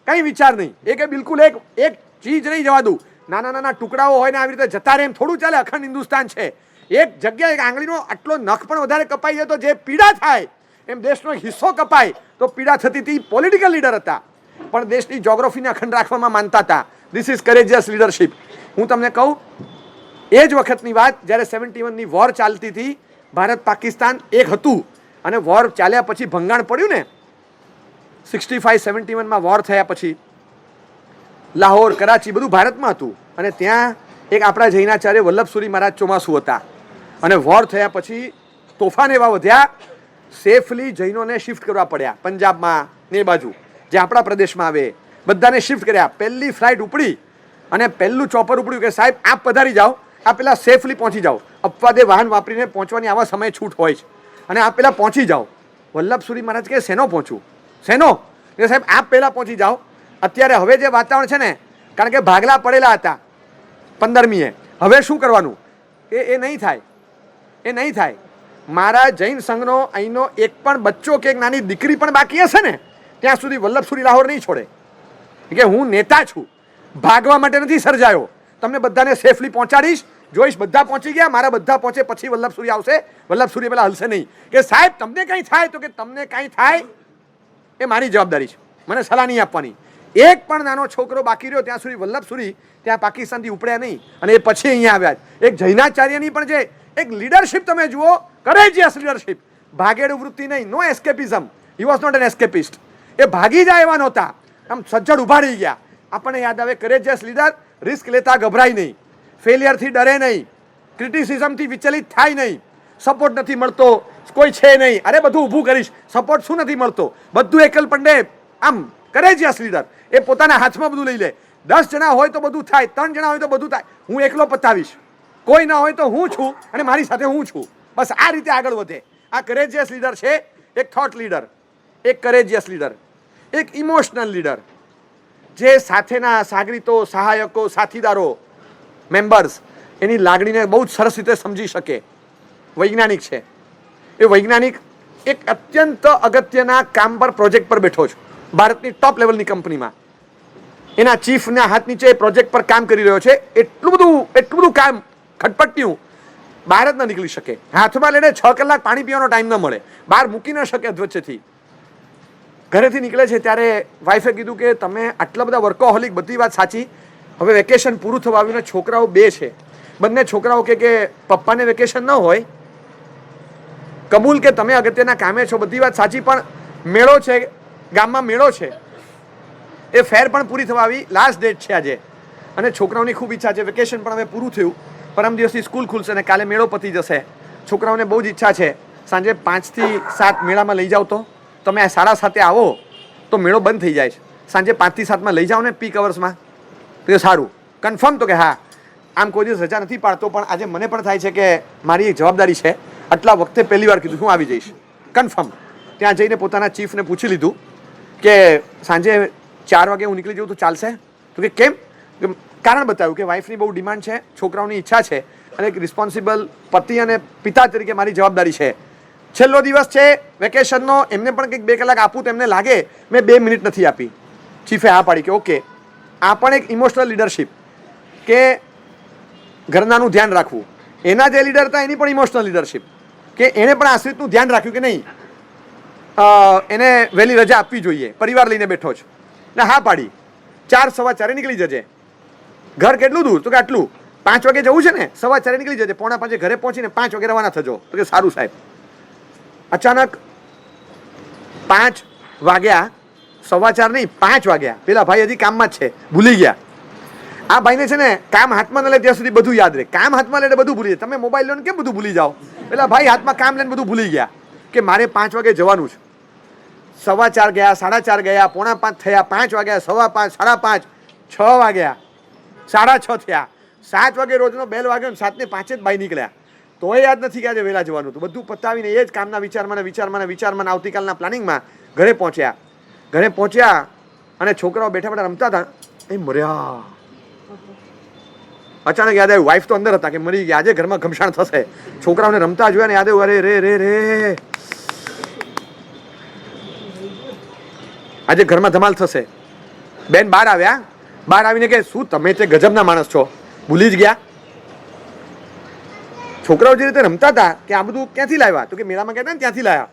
કંઈ વિચાર નહીં. એ કે બિલકુલ એક ચીજ નહીં જવા દઉં. નાના નાના ટુકડાઓ હોય ને આવી રીતે જતા રહે એમ થોડું ચાલે. અખંડ હિન્દુસ્તાન છે. એક જગ્યાએ એક આંગળીનો આટલો નખ પણ વધારે કપાઈ જાય તો જે પીડા થાય એમ દેશનો હિસ્સો કપાય તો પીડા થતી હતી. પોલિટિકલ લીડર હતા પણ દેશની જોગ્રાફીને અખંડ રાખવામાં માનતા હતા. This is courageous leadership. હું તમને કહું, એ જ વખતની વાત જ્યારે 71ની વોર ચાલતી હતી, ભારત પાકિસ્તાન એક હતું અને વોર ચાલ્યા પછી ભંગાણ પડ્યું ને 65-71માં વોર થયા પછી લાહોર, કરાચી બધું ભારતમાં હતું અને ત્યાં એક આપણા જૈનાચાર્ય વલ્લભસુરી મહારાજ ચોમાસુ હતા અને વોર થયા પછી તોફાન એવા વધ્યા, સેફલી જૈનોને શિફ્ટ કરવા પડ્યા પંજાબમાં ને એ બાજુ જે આપણા પ્રદેશમાં આવે બધાને શિફ્ટ કર્યા. પહેલી ફ્લાઇટ ઉપડી અને પહેલું ચોપર ઉપડ્યું કે સાહેબ આપ પધારી જાઓ, આ પેલા સેફલી પહોંચી જાઓ. અપવાદે વાહન વાપરીને પહોંચવાની આવા સમયે છૂટ હોય છે અને આપ પેલા પહોંચી જાઓ. વલ્લભસુરી મહારાજ કે શેનો પહોંચું? શેનો? કે સાહેબ આપ પહેલાં પહોંચી જાઓ. અત્યારે હવે જે વાતાવરણ છે ને, કારણ કે ભાગલા પડેલા હતા 15મીએ, હવે શું કરવાનું? એ નહીં થાય, એ નહીં થાય. મારા જૈન સંઘનો અહીંનો એક પણ બચ્ચો કે એક નાની દીકરી પણ બાકી હશે ને ત્યાં સુધી વલ્લભસુરી લાહોર નહીં છોડે. કે હું નેતા છું, ભાગવા માટે નથી સર્જાયો. તમને બધાને સેફલી પહોંચાડીશ. જોઈશ બધા પહોંચી ગયા, મારા બધા પહોંચે પછી વલ્લભસુરી આવશે. વલ્લભસુરી પેલા હલશે નહીં કે સાહેબ તમને કંઈ થાય તો કે તમને કંઈ થાય એ મારી જવાબદારી છે, મને સલાહ નહીં આપવાની. એક પણ નાનો છોકરો બાકી રહ્યો ત્યાં સુધી વલ્લભસુરી ત્યાં પાકિસ્તાનથી ઉપડ્યા નહીં અને એ પછી અહીંયા આવ્યા. એક જૈનાચાર્યની પણ જે એક લીડરશિપ તમે જુઓ, કરેજિયસ લીડરશિપ, ભાગેડુ વૃત્તિ નહીં, no escapism. He was not an escapist. એ ભાગી જાય એવા નહોતા, આમ સજ્જડ ઊભા રહી ગયા. આપણને યાદ આવે કરેજિયસ લીડર, રિસ્ક લેતા ગભરાય નહીં, ફેલિયરથી ડરે નહીં, ક્રિટિસિઝમથી વિચલિત થાય નહીં, સપોર્ટ નથી મળતો કોઈ છે નહીં, અરે બધું ઊભું કરીશ. સપોર્ટ શું નથી મળતો? બધું એકલ પંડે. આમ કરેજિયસ લીડર એ પોતાના હાથમાં બધું લઈ લે. 10 જણા હોય તો બધું થાય, 3 જણા હોય તો બધું થાય. હું એકલો પતાવીશ, કોઈ ના હોય તો હું છું અને મારી સાથે હું છું. બસ આ રીતે આગળ વધે. આ કરેજિયસ લીડર છે. એક થોટ લીડર, એક કરેજિયસ લીડર, એક ઇમોશનલ લીડર જે સાથેના સાગરીતો, સહાયકો, સાથીદારો, મેમ્બર્સ એની લાગણીને બહુ જ સરસ રીતે સમજી શકે. વૈજ્ઞાનિક છે. એ વૈજ્ઞાનિક એક અત્યંત અગત્યના કામ પર, પ્રોજેક્ટ પર બેઠો છે ભારતની ટોપ લેવલની કંપનીમાં. એના ચીફના હાથ નીચે પ્રોજેક્ટ પર કામ કરી રહ્યો છે. એટલું બધું કામ ખટપટ્યું બહાર જ ન નીકળી શકે. હાથમાં લઈને 6 કલાક પાણી પીવાનો ટાઈમ ન મળે, બહાર મૂકી ન શકે વચ્ચેથી. ઘરેથી નીકળે છે ત્યારે વાઈફે કીધું કે તમે આટલા બધા વર્કોહોલિક, બધી વાત સાચી, હવે વેકેશન પૂરું થવા આવ્યું ને છોકરાઓ 2 છે. બંને છોકરાઓ કે પપ્પાને વેકેશન ન હોય, કબૂલ કે તમે અગત્યના કામે છો, બધી વાત સાચી, પણ મેળો છે, ગામમાં મેળો છે, એ ફેર પણ પૂરી થવા આવી, લાસ્ટ ડેટ છે આજે અને છોકરાઓની ખૂબ ઈચ્છા છે. વેકેશન પણ હવે પૂરું થયું, પરમ દિવસથી સ્કૂલ ખુલશે અને કાલે મેળો પતી જશે. છોકરાઓને બહુ જ ઈચ્છા છે સાંજે 5 થી 7 મેળામાં લઈ જાઓ. તો તમે 7:30 આવો તો મેળો બંધ થઈ જાય છે. સાંજે 5 થી 7માં લઈ જાઓ ને પીક અવર્સમાં તો સારું. કન્ફર્મ? તો કે હા. આમ કોઈ દિવસ રજા નથી પાડતો પણ આજે મને પણ થાય છે કે મારી એક જવાબદારી છે. આટલા વખતે પહેલી વાર કીધું હું આવી જઈશ, કન્ફર્મ. ત્યાં જઈને પોતાના ચીફને પૂછી લીધું કે સાંજે 4 વાગે હું નીકળી જાઉં તો ચાલશે? તો કે કેમ? કારણ બતાવ્યું કે વાઈફની બહુ ડિમાન્ડ છે, છોકરાઓની ઈચ્છા છે અને એક રિસ્પોન્સિબલ પતિ અને પિતા તરીકે મારી જવાબદારી છે. છેલ્લો દિવસ છે વેકેશનનો, એમને પણ કંઈક 2 કલાક આપું તો એમને લાગે મેં 2 મિનિટ નથી આપી. ચીફે હા પાડી કે ઓકે. આ પણ એક ઇમોશનલ લીડરશિપ કે ઘરનાનું ધ્યાન રાખવું. એના જે લીડર હતા એની પણ ઇમોશનલ લીડરશિપ કે એણે પણ આશ્રિતનું ધ્યાન રાખ્યું કે નહીં એને વહેલી રજા આપવી જોઈએ, પરિવાર લઈને બેઠો છે ને હા પાડી. 4:15 નીકળી જજે. ઘર કેટલું દૂર? તો કે આટલું. 5 વાગે જવું છે ને, 4:15 નીકળી જજે, 4:45 ઘરે પહોંચીને 5 વાગે રવાના થજો. તો કે સારું સાહેબ. અચાનક 5 વાગ્યા, 4:15 નહીં 5 વાગ્યા. પેલા ભાઈ હજી કામમાં જ છે, ભૂલી ગયા. આ ભાઈને છે ને કામ હાથમાં ન લે ત્યાં સુધી બધું યાદ રહે. કામ હાથમાં લે બધું ભૂલી જાય. તમે મોબાઈલ લો ને કેમ બધું ભૂલી જાઓ? પેલા ભાઈ હાથમાં કામ લઈને બધું ભૂલી ગયા કે મારે 5 વાગે જવાનું છે. 4:15 ગયા, 4:30 ગયા, 4:45 થયા, 5 વાગ્યા, 5:15, 5:30, 6 વાગ્યા, 6:30 થયા, 7 વાગે રોજનો બેલ વાગ્યો ને 7:05 જ બાઈ નીકળ્યા. તોય યાદ નથી કે આજે વહેલા જવાનું હતું. બધું પતાવીને એ જ કામના વિચારમાં આવતીકાલના પ્લાનિંગમાં ઘરે પહોંચ્યા અને છોકરાઓ બેઠા બેઠા રમતા હતા. એ મર્યા. અચાનક યાદ આવ્યું, વાઈફ તો અંદર હતા કે મરી ગયા, આજે ઘરમાં ઘમસાણ થશે. છોકરાઓને રમતા જોયા ને યાદ આવ્યું, અરે રે રે રે, આજે ઘરમાં ધમાલ થશે. બેન બહાર આવ્યા, બહાર આવીને કે શું તમે તે ગજબના માણસ છો, ભૂલી જ ગયા. છોકરાઓ જે રીતે રમતા હતા કે આ બધું ક્યાંથી લાવ્યા, તો કે મેળામાં કહેતા ને ત્યાંથી લાવ્યા.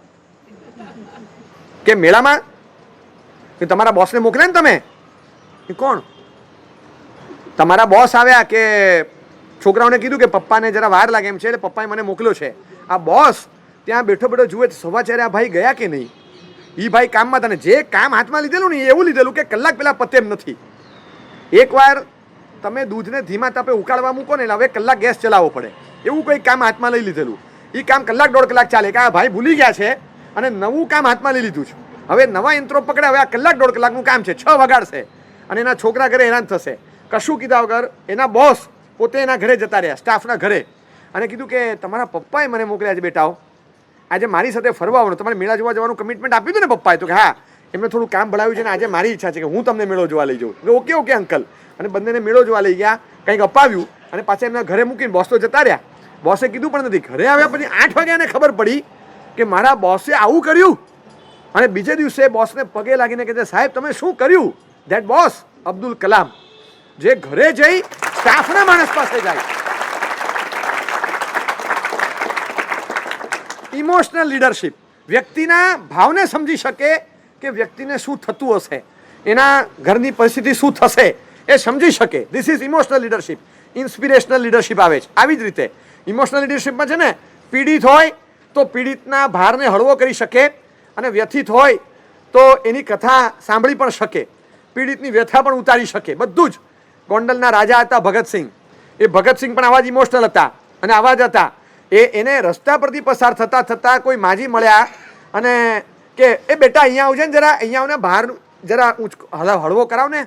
કે મેળામાં કે તમારા બોસને મોકલ્યા ને તમે, કે કોણ તમારા બોસ આવ્યા, કે છોકરાઓને કીધું કે પપ્પાને જરા વાર લાગે એમ છે એટલે પપ્પાએ મને મોકલ્યો છે. આ બોસ ત્યાં બેઠો બેઠો જુએ 4:15 આ ભાઈ ગયા કે નહીં. એ ભાઈ કામમાં હતા ને જે કામ હાથમાં લીધેલું ને એવું લીધેલું કે કલાક પહેલા પતે એમ નથી. એકવાર તમે દૂધને ધીમા તાપે ઉકાળવા મૂકો ને હવે કલાક ગેસ ચલાવવો પડે એવું કોઈ કામ હાથમાં લઈ લીધેલું. એ કામ કલાક 1.5 કલાક ચાલે કે આ ભાઈ ભૂલી ગયા છે અને નવું કામ હાથમાં લઈ લીધું છે. હવે નવા યંત્રો પકડે, હવે આ કલાક 1.5 કલાકનું કામ છે, 6 વગાડશે અને એના છોકરા ઘરે હેરાન થશે. કશું કીધા વગર એના બોસ પોતે એના ઘરે જતા રહ્યા, સ્ટાફના ઘરે, અને કીધું કે તમારા પપ્પાએ મને મોકલ્યા છે બેટાઓ, આજે મારી સાથે ફરવા આવવાનું, તમારે મેળા જોવા જવાનું કમિટમેન્ટ આપ્યું હતું ને પપ્પાએ. તો કે હા, એમને થોડું કામ ભણાવ્યું છે ને આજે મારી ઈચ્છા છે કે હું તમને મેળો જોવા લઈ જાઉં. Okay okay uncle. અને બંનેને મેળો જોવા લઈ ગયા, કંઈક અપાવ્યું અને પાછા એમના ઘરે મૂકીને બોસ તો જતા રહ્યા. બોસે કીધું પણ નથી. ઘરે આવ્યા પછી 8 વાગ્યાને ખબર પડી કે મારા બોસે આવું કર્યું. અને બીજે દિવસે બોસને પગે લાગીને કહે સાહેબ તમે શું કર્યું. ધેટ બોસ અબ્દુલ કલામ, જે ઘરે જઈ સ્ટાફના માણસ પાસે જાય. ઇમોશનલ લીડરશિપ, વ્યક્તિના ભાવને સમજી શકે કે વ્યક્તિને શું થતું હશે, એના ઘરની પરિસ્થિતિ શું થશે એ સમજી શકે. This is emotional leadership. Inspirational leadership આવે છે આવી જ રીતે. ઇમોશનલ લીડરશિપમાં છે ને, પીડિત હોય તો પીડિતના ભારને હળવો કરી શકે અને વ્યથિત હોય તો એની કથા સાંભળી પણ શકે, પીડિતની વ્યથા પણ ઉતારી શકે, બધું જ. ગોંડલના રાજા હતા ભગતસિંહ. એ ભગતસિંહ પણ આવા જ ઇમોશનલ હતા અને આવા જ હતા. એને રસ્તા પરથી પસાર થતા કોઈ માજી મળ્યા અને કે એ બેટા અહીંયા આવજે ને જરા, અહીંયા આવને, ભાર જરા હળવો કરાવ ને,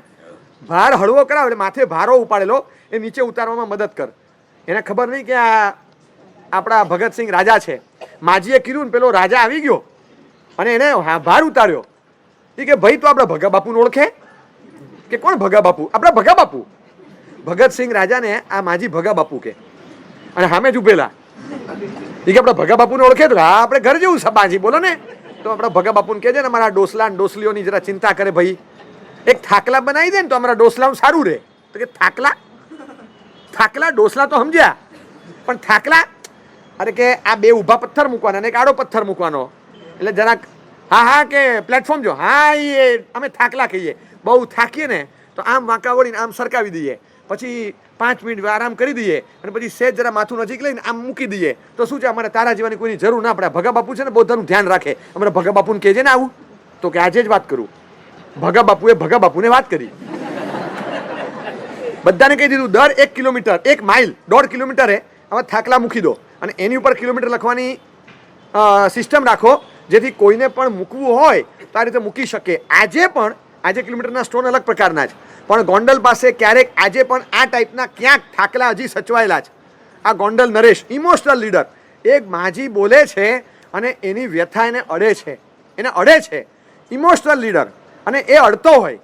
ભાર હળવો કરાવ. એટલે માથે ભારો ઉપાડેલો એ નીચે ઉતારવામાં મદદ કર. એને ખબર નહીં કે આ આપણા ભગતસિંહ રાજા છે. માજીએ કીધું ને પેલો રાજા આવી ગયો અને એને ભાર ઉતાર્યો. એ કે ભાઈ તો આપણા ભગા બાપુને ઓળખે, કે કોણ ભગા બાપુ, આપણા ભગા બાપુ. ભગતસિંહ રાજાને આ માજી ભગા બાપુ કે, અને સામે જ ઉભેલા. એ કે આપણા ભગા બાપુને ઓળખે, તો હા આપણે ઘર જેવું છે માજી, બોલો ને. તો આપણા ભગા બાપુને કહેજે ને અમારા ડોસલા ડોસલીઓની જરા ચિંતા કરે ભાઈ, એક થાકલા બનાવી દે ને તો અમારા ડોસલાનું સારું રહે. તો કે થાકલા ડોસલા તો સમજ્યા, પણ થાકલા, અરે કે આ બે ઊભા પથ્થર મૂકવાના અને એક આડો પથ્થર મૂકવાનો, એટલે જરાક હા કે પ્લેટફોર્મ જો, હા એ અમે થાકલા કહીએ. બહુ થાકીએ ને તો આમ વાંકા વળીને આમ સરકાવી દઈએ, પછી 5 મિનિટ આરામ કરી દઈએ અને પછી સેજ જરા માથું નજીક લઈને આમ મૂકી દઈએ. તો શું છે, અમારે તારા જીવાની કોઈની જરૂર ના પડે. ભગા બાપુ છે ને બધાનું ધ્યાન રાખે. અમારે ભગા બાપુને કહેજે ને આવું. તો કે આજે જ વાત કરું. ભગા બાપુને વાત કરી, બધાને કહી દીધું દર 1 કિલોમીટર, 1 માઇલ, 1.5 કિલોમીટરે આમાં થાકલા મૂકી દો અને એની ઉપર કિલોમીટર લખવાની સિસ્ટમ રાખો, જેથી કોઈને પણ મૂકવું હોય તો આ રીતે મૂકી શકે. આજે કિલોમીટરના સ્ટોન અલગ પ્રકારના જ, પણ ગોંડલ પાસે ક્યારેક આજે પણ આ ટાઈપના ક્યાંક થાકલા હજી સચવાયેલા છે. આ ગોંડલ નરેશ ઇમોશનલ લીડર, એક માજી બોલે છે અને એની વ્યથા એને અડે છે. Emotional leader. અને એ અડતો હોય.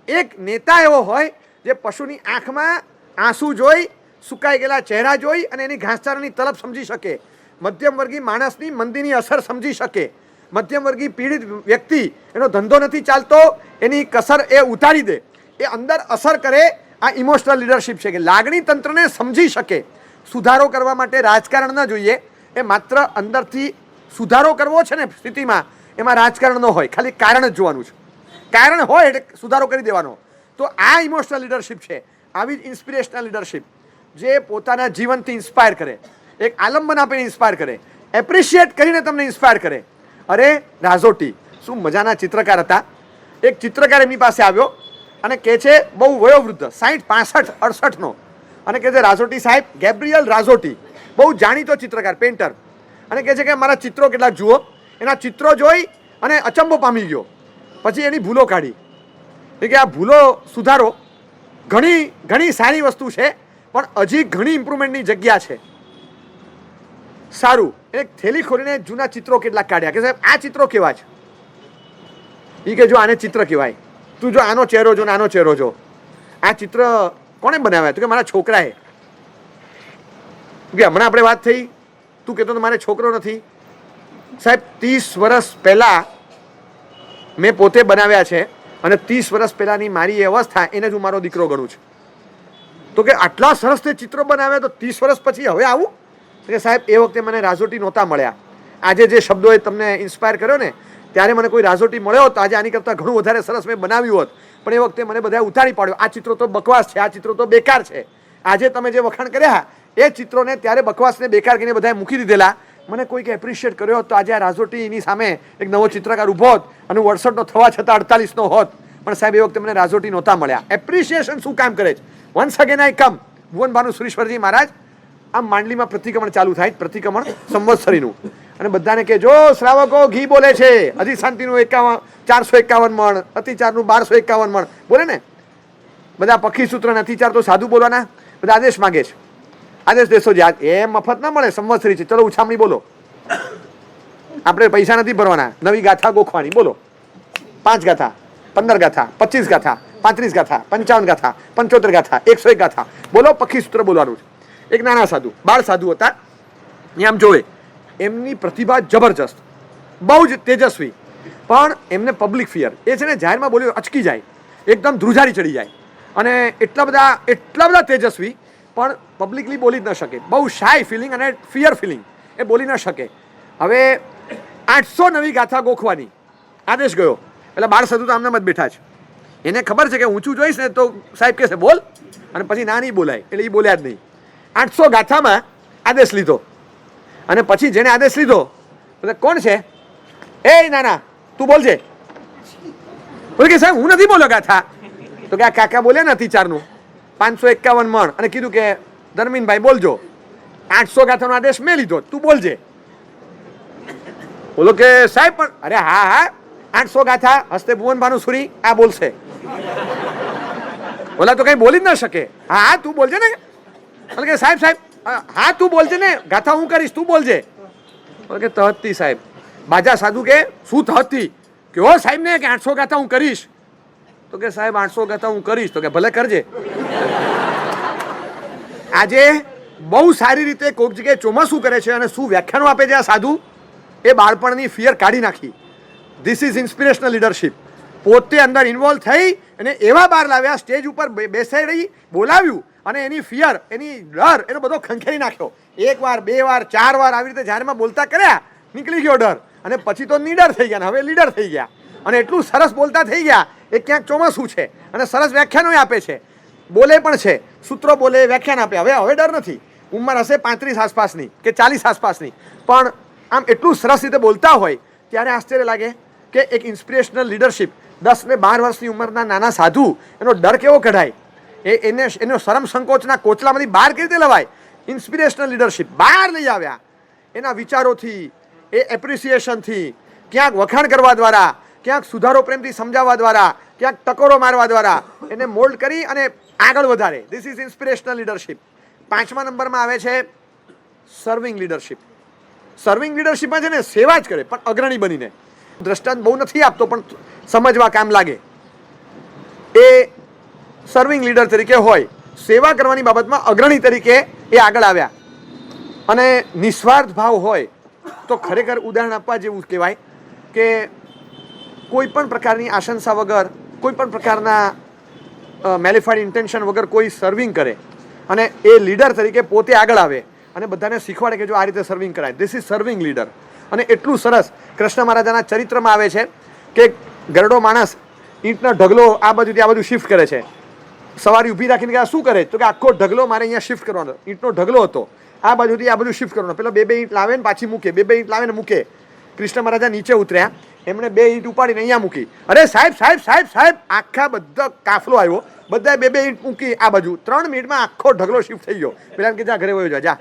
એક નેતા એવો હોય જે પશુની આંખમાં આંસુ જોઈ, સુકાઈ ગયેલા ચહેરા જોઈ અને એની ઘાસચારાની તલબ સમજી શકે, મધ્યમવર્ગી માણસની મંદીની અસર સમજી શકે. મધ્યમવર્ગી પીડિત વ્યક્તિ, એનો ધંધો નથી ચાલતો, એની કસર એ ઉતારી દે, એ અંદર અસર કરે. આ ઇમોશનલ લીડરશિપ છે કે લાગણી તંત્રને સમજી શકે. સુધારો કરવા માટે રાજકારણ ન જોઈએ, એ માત્ર અંદરથી સુધારો કરવો છે ને સ્થિતિમાં, એમાં રાજકારણ ન હોય, ખાલી કારણ જ જોવાનું છે. કારણ હોય એટલે સુધારો કરી દેવાનો. તો આ ઇમોશનલ લીડરશિપ છે. આવી જ ઇન્સ્પિરેશનલ લીડરશિપ જે પોતાના જીવનથી ઇન્સ્પાયર કરે, એક આલંબન આપીને ઇન્સ્પાયર કરે, એપ્રિશિએટ કરીને તમને ઇન્સ્પાયર કરે. અરે રાઝોટી શું મજાના ચિત્રકાર હતા. એક ચિત્રકાર એમની પાસે આવ્યો અને કહે છે, બહુ વયોવૃદ્ધ, 60, 65, 68નો, અને કહે છે રાઝોટી સાહેબ, ગેબ્રિયલ રાઝોટી, બહુ જાણીતો ચિત્રકાર, પેન્ટર, અને કહે છે કે મારા ચિત્રો કેટલાક જુઓ. એના ચિત્રો જોઈ અને અચંબો પામી ગયો. પછી એની ભૂલો કાઢી કે આ ભૂલો સુધારો, ઘણી ઘણી સારી વસ્તુ છે પણ હજી ઘણી ઇમ્પ્રુવમેન્ટની જગ્યા છે. સારું, એક થેલી ખોલીને જૂના ચિત્રો કેટલાક કાઢ્યા કે સાહેબ આ ચિત્રો કેવા છે. એ કે જો આને ચિત્ર કહેવાય, તું જો આનો ચહેરો જો ને આનો ચહેરો જો, આ ચિત્ર કોણે બનાવ્યા? તો કે મારા છોકરાએ. કે હમણાં આપણે વાત થઈ, તું કહેતો તો મારે છોકરો નથી. સાહેબ 30 વર્ષ પહેલાં મેં પોતે બનાવ્યા છે અને 30 વર્ષ પહેલાંની મારી એ અવસ્થા એને જ હું મારો દીકરો ગણું છું. તો કે આટલા સરસ તે ચિત્રો બનાવ્યા તો 30 વર્ષ પછી હવે આવું? કે સાહેબ એ વખતે મને રાઝોટી નહોતા મળ્યા. આજે જે શબ્દોએ તમને ઇન્સ્પાયર કર્યો ને, ત્યારે મને કોઈ રાઝોટી મળ્યો હોત તો આજે આની કરતાં ઘણું વધારે સરસ મેં બનાવ્યું હોત. પણ એ વખતે મને બધાએ ઉતારી પાડ્યો, આ ચિત્રો તો બકવાસ છે, આ ચિત્રો તો બેકાર છે. આજે તમે જે વખાણ કર્યા એ ચિત્રોને ત્યારે બકવાસને બેકાર કરીને બધાએ મૂકી દીધેલા. મને કોઈક એપ્રિશિએટ કર્યો હોત તો આજે આ રાઝોટીની સામે એક નવો ચિત્રકાર ઊભો હોત અને 68નો થવા છતાં 48નો હોત. પણ સાહેબ એ વખતે મને રાઝોટી નહોતા મળ્યા. એપ્રિશિએશન શું કામ કરે છે? વન્સ અગેન આઈ કમ. ભુવન ભાનુ સુરેશ્વરજી મહારાજ, આમ માંડલીમાં પ્રતિક્રમણ ચાલુ થાય, પ્રતિક્રમણ સંવત્સરીનું, અને બધાને કે જો શ્રાવકો ઘી બોલે છે, અધિશાંતિનું 451 મણ, અતિચારનું 1251 મણ બોલે ને. બધા પક્ષી સૂત્ર ને અતિચાર તો સાધુ બોલવાના, બધા આદેશ માગે છે. આદેશ દેશો જ એ મફત ના મળે, સંવત્સરી છે. ચલો ઉછામણી બોલો, આપણે પૈસા નથી ભરવાના. નવી ગાથા ગોખવાની બોલો, 5 ગાથા, 15 ગાથા, 25 ગાથા, 35 ગાથા, 55 ગાથા, 75 ગાથા, 101 ગાથા બોલો. પક્ષી સૂત્ર બોલવાનું છે. એક નાના સાધુ, બાળ સાધુ હતા, આમ જોવે એમની પ્રતિભા જબરજસ્ત, બહુ જ તેજસ્વી, પણ એમને પબ્લિક ફિયર. એ છે ને જાહેરમાં બોલ્યો અચકી જાય, એકદમ ધ્રુજારી ચડી જાય. અને એટલા બધા તેજસ્વી પણ પબ્લિકલી બોલી જ ન શકે. બહુ શાય ફિલિંગ અને ફિયર ફિલિંગ, એ બોલી ન શકે. હવે 800 નવી ગાથા ગોખવાની આદેશ ગયો. એટલે બાળ સાધુ તો આમને મત બેઠા છે. એને ખબર છે કે ઊંચું જોઈશ ને તો સાહેબ કહેશે બોલ, અને પછી ના નહીં બોલાય, એટલે એ બોલ્યા જ નહીં. 800 ગાથામાં આદેશ લીધો, અને પછી જેને આદેશ લીધો કોણ છે? એ નાના તું બોલજે. બોલે કે સાહેબ હું નથી બોલ્યો ગાથા. તો કે આ કાકા બોલ્યા ને અતિચારનું 551 મણ, અને કીધું કે ધર્મીનભાઈ બોલજો. 800 ગાથાનો આદેશ મેં લીધો, તું બોલજે. બોલો કે સાહેબ પણ અરે હા 800 ગાથા હસ્તે ભુવન ભાનુ સુરી આ બોલશે. બોલા તો કઈ બોલી જ ન શકે. હા તું બોલજે ને. બોલે કે સાહેબ હા તું બોલજે ને, ગાથા હું કરીશ, તું બોલજે. બોલે કે તહતી સાહેબ. બાજા સાધુ કે શું તહતી? કે હો સાહેબ ને કે 800 ગાથા હું કરીશ. તો કે સાહેબ 800 ગાથા હું કરીશ. તો કે ભલે કરજે. આજે બહુ સારી રીતે કોઈક જગ્યાએ ચોમાસું કરે છે અને શું વ્યાખ્યાનો આપે છે આ સાધુ. એ બાળપણની ફિયર કાઢી નાખી. This is inspirational leadership. પોતે અંદર ઇન્વોલ્વ થઈ અને એવા બહાર લાવ્યા, સ્ટેજ ઉપર બેસાડી બોલાવ્યું, અને એની ફિયર, એની ડર, એનો બધો ખંખેરી નાખ્યો. 1 વાર 2 વાર 4 વાર આવી રીતે જાહેરમાં બોલતા કર્યા, નીકળી ગયો ડર, અને પછી તો નીડર થઈ ગયા, હવે લીડર થઈ ગયા. અને એટલું સરસ બોલતા થઈ ગયા. એ ક્યાંક ચોમાસું છે અને સરસ વ્યાખ્યાનો આપે છે, બોલે પણ છે, સૂત્રો બોલે, વ્યાખ્યાન આપે. હવે ડર નથી. ઉંમર હશે 35 આસપાસની કે 40 આસપાસની, પણ આમ એટલું સરસ રીતે બોલતા હોય ત્યારે આશ્ચર્ય લાગે કે એક ઇન્સ્પિરેશનલ લીડરશિપ. 10 ને 12 વર્ષની ઉંમરના નાના સાધુ, એનો ડર કેવો કઢાય, એનો શરમ સંકોચના કોચલામાંથી બહાર કેવી રીતે લવાય. ઇન્સ્પિરેશનલ લીડરશિપ બહાર લઈ આવ્યા એના વિચારોથી, એ એપ્રિસિએશનથી, ક્યાંક વખાણ કરવા દ્વારા, ક્યાંક સુધારો પ્રેમથી સમજાવવા દ્વારા, ક્યાંક ટકોરો મારવા દ્વારા એને મોલ્ડ કરી અને આગળ વધારે. This is inspirational leadership. 5મા નંબરમાં આવે છે સર્વિંગ લીડરશિપ. સર્વિંગ લીડરશિપમાં છે ને સેવા જ કરે, પણ અગ્રણી બનીને. દ્રષ્ટાંત બહુ નથી આપતો પણ સમજવા કામ લાગે. એ સર્વિંગ લીડર તરીકે હોય, સેવા કરવાની બાબતમાં અગ્રણી તરીકે એ આગળ આવ્યા. અને નિસ્વાર્થ ભાવ હોય તો ખરેખર ઉદાહરણ આપવા જેવું કહેવાય કે કોઈ પણ પ્રકારની આશંસા વગર, કોઈ પણ પ્રકારના મેલિફાઈડ ઇન્ટેન્શન વગર કોઈ સર્વિંગ કરે, અને એ લીડર તરીકે પોતે આગળ આવે અને બધાને શીખવાડે કે જો આ રીતે સર્વિંગ કરાય. This is serving leader. અને એટલું સરસ કૃષ્ણ મહારાજાના ચરિત્રમાં આવે છે કે ગરડો માણસ ઈંટનો ઢગલો આ બાજુથી આ બાજુ શિફ્ટ કરે છે. સવારી ઊભી રાખીને કે આ શું કરે? તો કે આખો ઢગલો મારે અહીંયા શિફ્ટ કરવાનો. ઈંટનો ઢગલો હતો, આ બાજુથી આ બાજુ શિફ્ટ કરવાનો. પેલો 2 ઈંટ લાવે ને પાછી મૂકે, 2 ઈંટ લાવે ને મૂકે. કૃષ્ણ મહારાજા નીચે ઉતર્યા, એમણે 2 ઈંટ ઉપાડીને અહીંયા મૂકી. અરે સાહેબ આખા બધા કાફલો આવ્યો, બધાએ 2 ઈંટ મૂકી આ બાજુ. 3 મિનિટમાં આખો ઢગલો શિફ્ટ થઈ ગયો. પેલા કે જા ઘરે વયો જા.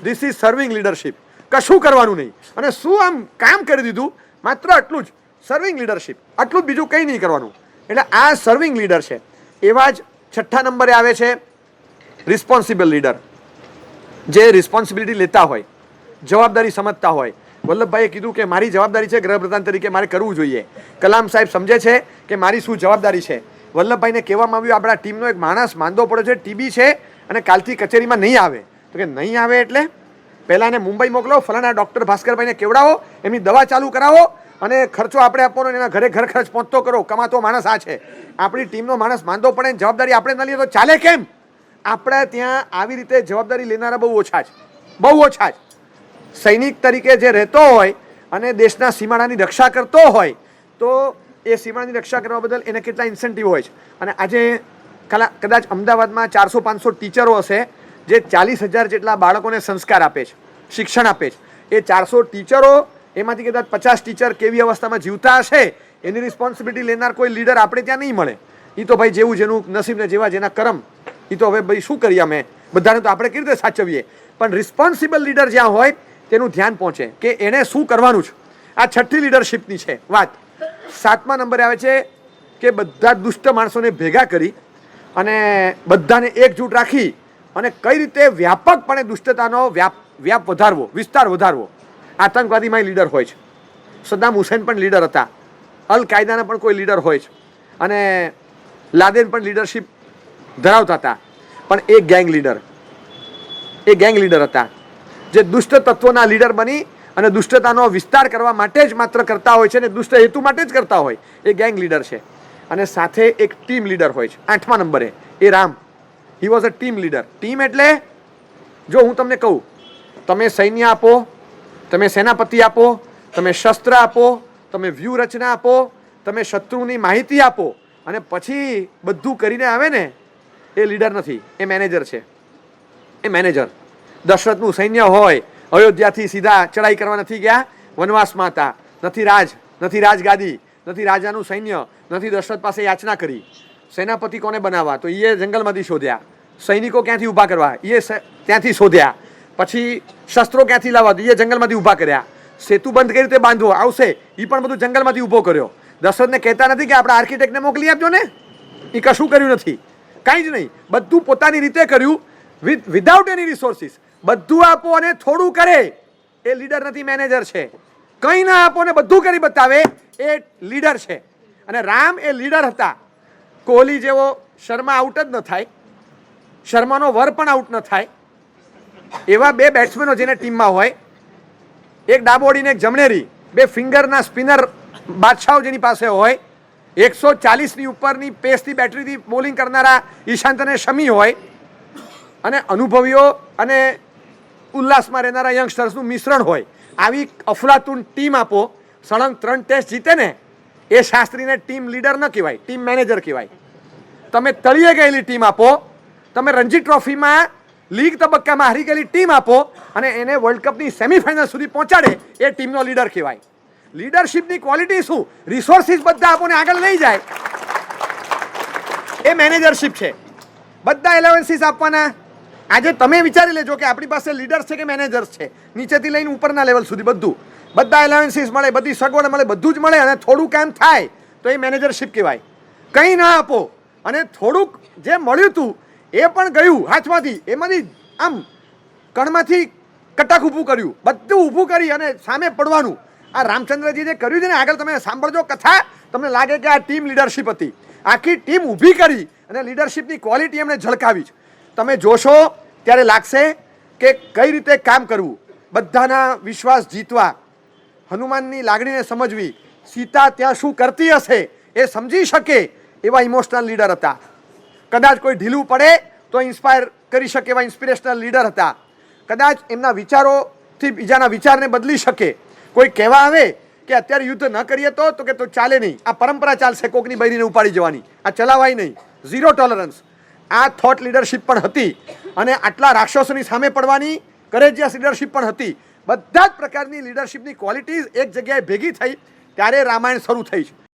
This is serving leadership. કશું કરવાનું નહીં, અને શું આમ કામ કરી દીધું માત્ર આટલું જ સર્વિંગ લીડરશિપ, આટલું જ, બીજું કંઈ નહીં કરવાનું. એટલે આ સર્વિંગ લીડર છે. એવા જ 6ઠ્ઠા નંબરે આવે છે રિસ્પોન્સિબલ લીડર, જે રિસ્પોન્સિબિલિટી લેતા હોય, જવાબદારી સમજતા હોય. વલ્લભભાઈએ કીધું કે મારી જવાબદારી છે ગૃહપ્રધાન તરીકે મારે કરવું જોઈએ. કલામ સાહેબ સમજે છે કે મારી શું જવાબદારી છે. વલ્લભભાઈને કહેવામાં આવ્યું આપણા ટીમનો એક માણસ માંદો પડ્યો છે, ટીબી છે, અને કાલથી કચેરીમાં નહીં આવે. તો કે નહીં આવે એટલે પહેલાં એને મુંબઈ મોકલો, ફલાણા ડૉક્ટર ભાસ્કરભાઈને કેવડાવો, એમની દવા ચાલુ કરાવો, અને ખર્ચો આપણે આપવાનો, એના ઘરે ઘર ખર્ચ પહોંચતો કરો. કમાતો માણસ આ છે. આપણી ટીમનો માણસ માંદો પડે, જવાબદારી આપણે ન લઈએ તો ચાલે કેમ? આપણે ત્યાં આવી રીતે જવાબદારી લેનારા બહુ ઓછા છે, બહુ ઓછા છે. સૈનિક તરીકે જે રહેતો હોય અને દેશના સીમાડાની રક્ષા કરતો હોય, તો એ સીમાડાની રક્ષા કરવા બદલ એને કેટલા ઇન્સેન્ટિવ હોય છે. અને આજે કદાચ અમદાવાદમાં 400-500 ટીચરો હશે જે 40,000 જેટલા બાળકોને સંસ્કાર આપે છે, શિક્ષણ આપે છે. એ 400 ટીચરો, એમાંથી કદાચ 50 ટીચર કેવી અવસ્થામાં જીવતા હશે, એની રિસ્પોન્સિબિલિટી લેનાર કોઈ લીડર આપણે ત્યાં નહીં મળે. એ તો ભાઈ જેવું જેનું નસીબ ને જેવા જેના કરમ, એ તો હવે ભાઈ શું કરીએ અમે, બધાને તો આપણે કેવી રીતે સાચવીએ. પણ રિસ્પોન્સિબલ લીડર જ્યાં હોય તેનું ધ્યાન પહોંચે કે એણે શું કરવાનું છે. આ 6ઠ્ઠી લીડરશિપની છે વાત. 7મા નંબરે આવે છે કે બધા દુષ્ટ માણસોને ભેગા કરી અને બધાને એકજૂટ રાખી અને કઈ રીતે વ્યાપકપણે દુષ્ટતાનો વ્યાપ વધારવો, વિસ્તાર વધારવો. આતંકવાદીમાં લીડર હોય છે. સદ્દામ હુસેન પણ લીડર હતા, અલ કાયદાના પણ કોઈ લીડર હોય છે, અને લાદેન પણ લીડરશિપ ધરાવતા હતા. પણ એ ગેંગ લીડર હતા જે દુષ્ટ તત્વોના લીડર બની અને દુષ્ટતાનો વિસ્તાર કરવા માટે જ માત્ર કરતા હોય છે, અને દુષ્ટ હેતુ માટે જ કરતા હોય. એ ગેંગ લીડર છે. અને સાથે એક ટીમ લીડર હોય છે 8મા નંબરે, એ Ram. He was a team leader. Team એટલે, જો હું તમને કહું, તમે સૈન્ય આપો, તમે સેનાપતિ આપો, તમે શસ્ત્ર આપો, તમે વ્યૂહરચના આપો, તમે શત્રુની માહિતી આપો, અને પછી બધું કરીને આવે ને, એ લીડર નથી, એ મેનેજર છે. એ મેનેજર. દશરથનું સૈન્ય હોય, અયોધ્યાથી સીધા ચડાઈ કરવા નથી ગયા, વનવાસમાં હતા. નથી રાજગાદી, નથી રાજાનું સૈન્ય, નથી દશરથ પાસે યાચના કરી. સેનાપતિ કોને બનાવવા, તો એ જંગલમાંથી શોધ્યા. સૈનિકો ક્યાંથી ઊભા કરવા, એ ત્યાંથી શોધ્યા. પછી શસ્ત્રો ક્યાંથી લાવવા, તો એ જંગલમાંથી ઊભા કર્યા. સેતુ બંધ કઈ રીતે બાંધવો આવશે, એ પણ બધું જંગલમાંથી ઊભો કર્યો. દશરથને કહેતા નથી કે આપણે આર્કિટેક્ટને મોકલી આપજો ને, એ કશું કર્યું નથી, કાંઈ જ નહીં. બધું પોતાની રીતે કર્યું, વિધાઉટ એની રિસોર્સિસ. બધું આપો અને થોડું કરે, એ લીડર નથી, મેનેજર છે. કંઈ ના આપો ને બધું કરી બતાવે, એ લીડર છે. અને રામ એ લીડર હતા. કોહલી જેવો શર્મા આઉટ જ ન થાય, શર્માનો વર પણ આઉટ ન થાય, એવા 2 બેટ્સમેનો જેને ટીમમાં હોય, એક ડાબોડી ને એક જમણેરી, 2 ફિંગરના સ્પિનર બાદશાહો જેની પાસે હોય, 140ની ઉપરની પેસથી બેટરીથી બોલિંગ કરનારા ઈશાંત અને શમી હોય, અને અનુભવીઓ અને ઉલ્લાસમાં રહેનારા યંગસ્ટર્સનું મિશ્રણ હોય. આવી અફલાતુન ટીમ આપો, સળંગ 3 ટેસ્ટ જીતે ને, એ શાસ્ત્રીને ટીમ લીડર ન કહેવાય, ટીમ મેનેજર કહેવાય. તમે તળિયે ગયેલી ટીમ આપો, તમે રણજી ટ્રોફીમાં લીગ તબક્કામાં હારી ગયેલી ટીમ આપો, અને એને વર્લ્ડ કપની સેમિફાઇનલ સુધી પહોંચાડે, એ ટીમનો લીડર કહેવાય. લીડરશિપની ક્વોલિટી શું? રિસોર્સિસ બધા આપોને આગળ લઈ જાય, એ મેનેજરશિપ છે. બધા એલાવન્સીસ આપવાના. આજે તમે વિચારી લેજો કે આપણી પાસે લીડર્સ છે કે મેનેજર્સ છે, નીચેથી લઈને ઉપરના લેવલ સુધી બધું, બધા એલાવન્સીસ મળે, બધી સગવડ મળે, બધું જ મળે, અને થોડું કામ થાય તો એ મેનેજરશિપ કહેવાય. કંઈ ના આપો અને થોડુંક જે મળ્યું હતું એ પણ ગયું હાથમાંથી, એમાંથી આમ કણમાંથી કટાક ઊભું કર્યું, બધું ઊભું કરી અને સામે પડવાનું. આ રામચંદ્રજી જે કર્યું છે ને, આગળ તમે સાંભળજો કથા, તમને લાગે કે આ ટીમ લીડરશિપ હતી. આખી ટીમ ઊભી કરી અને લીડરશિપની ક્વોલિટી એમણે ઝળકાવી છે. તમે જોશો ત્યારે લાગશે કે કઈ રીતે કામ કરવું, બધાના વિશ્વાસ જીતવા, હનુમાનની લાગણીને સમજવી, સીતા ત્યાં શું કરતી હશે એ સમજી શકે એવા ઇમોશનલ લીડર હતા. કદાચ કોઈ ઢીલું પડે તો ઇન્સ્પાયર કરી શકે એવા ઇન્સ્પિરેશનલ લીડર હતા. કદાચ એમના વિચારોથી બીજાના વિચારને બદલી શકે. કોઈ કહેવા આવે કે અત્યારે યુદ્ધ ન કરીએ તો કે તો ચાલે નહીં, આ પરંપરા ચાલશે કોકની બૈરીને ઉપાડી જવાની, આ ચલાવાય નહીં, ઝીરો ટોલરન્સ. આ થોટ લીડરશિપ પણ હતી. અને આટલા રાક્ષસોની સામે પડવાની કરેજિયસ લીડરશિપ પણ હતી. બધા જ પ્રકારની લીડરશિપની ક્વોલિટીઝ એક જગ્યાએ ભેગી થઈ ત્યારે રામાયણ શરૂ થઈ છે.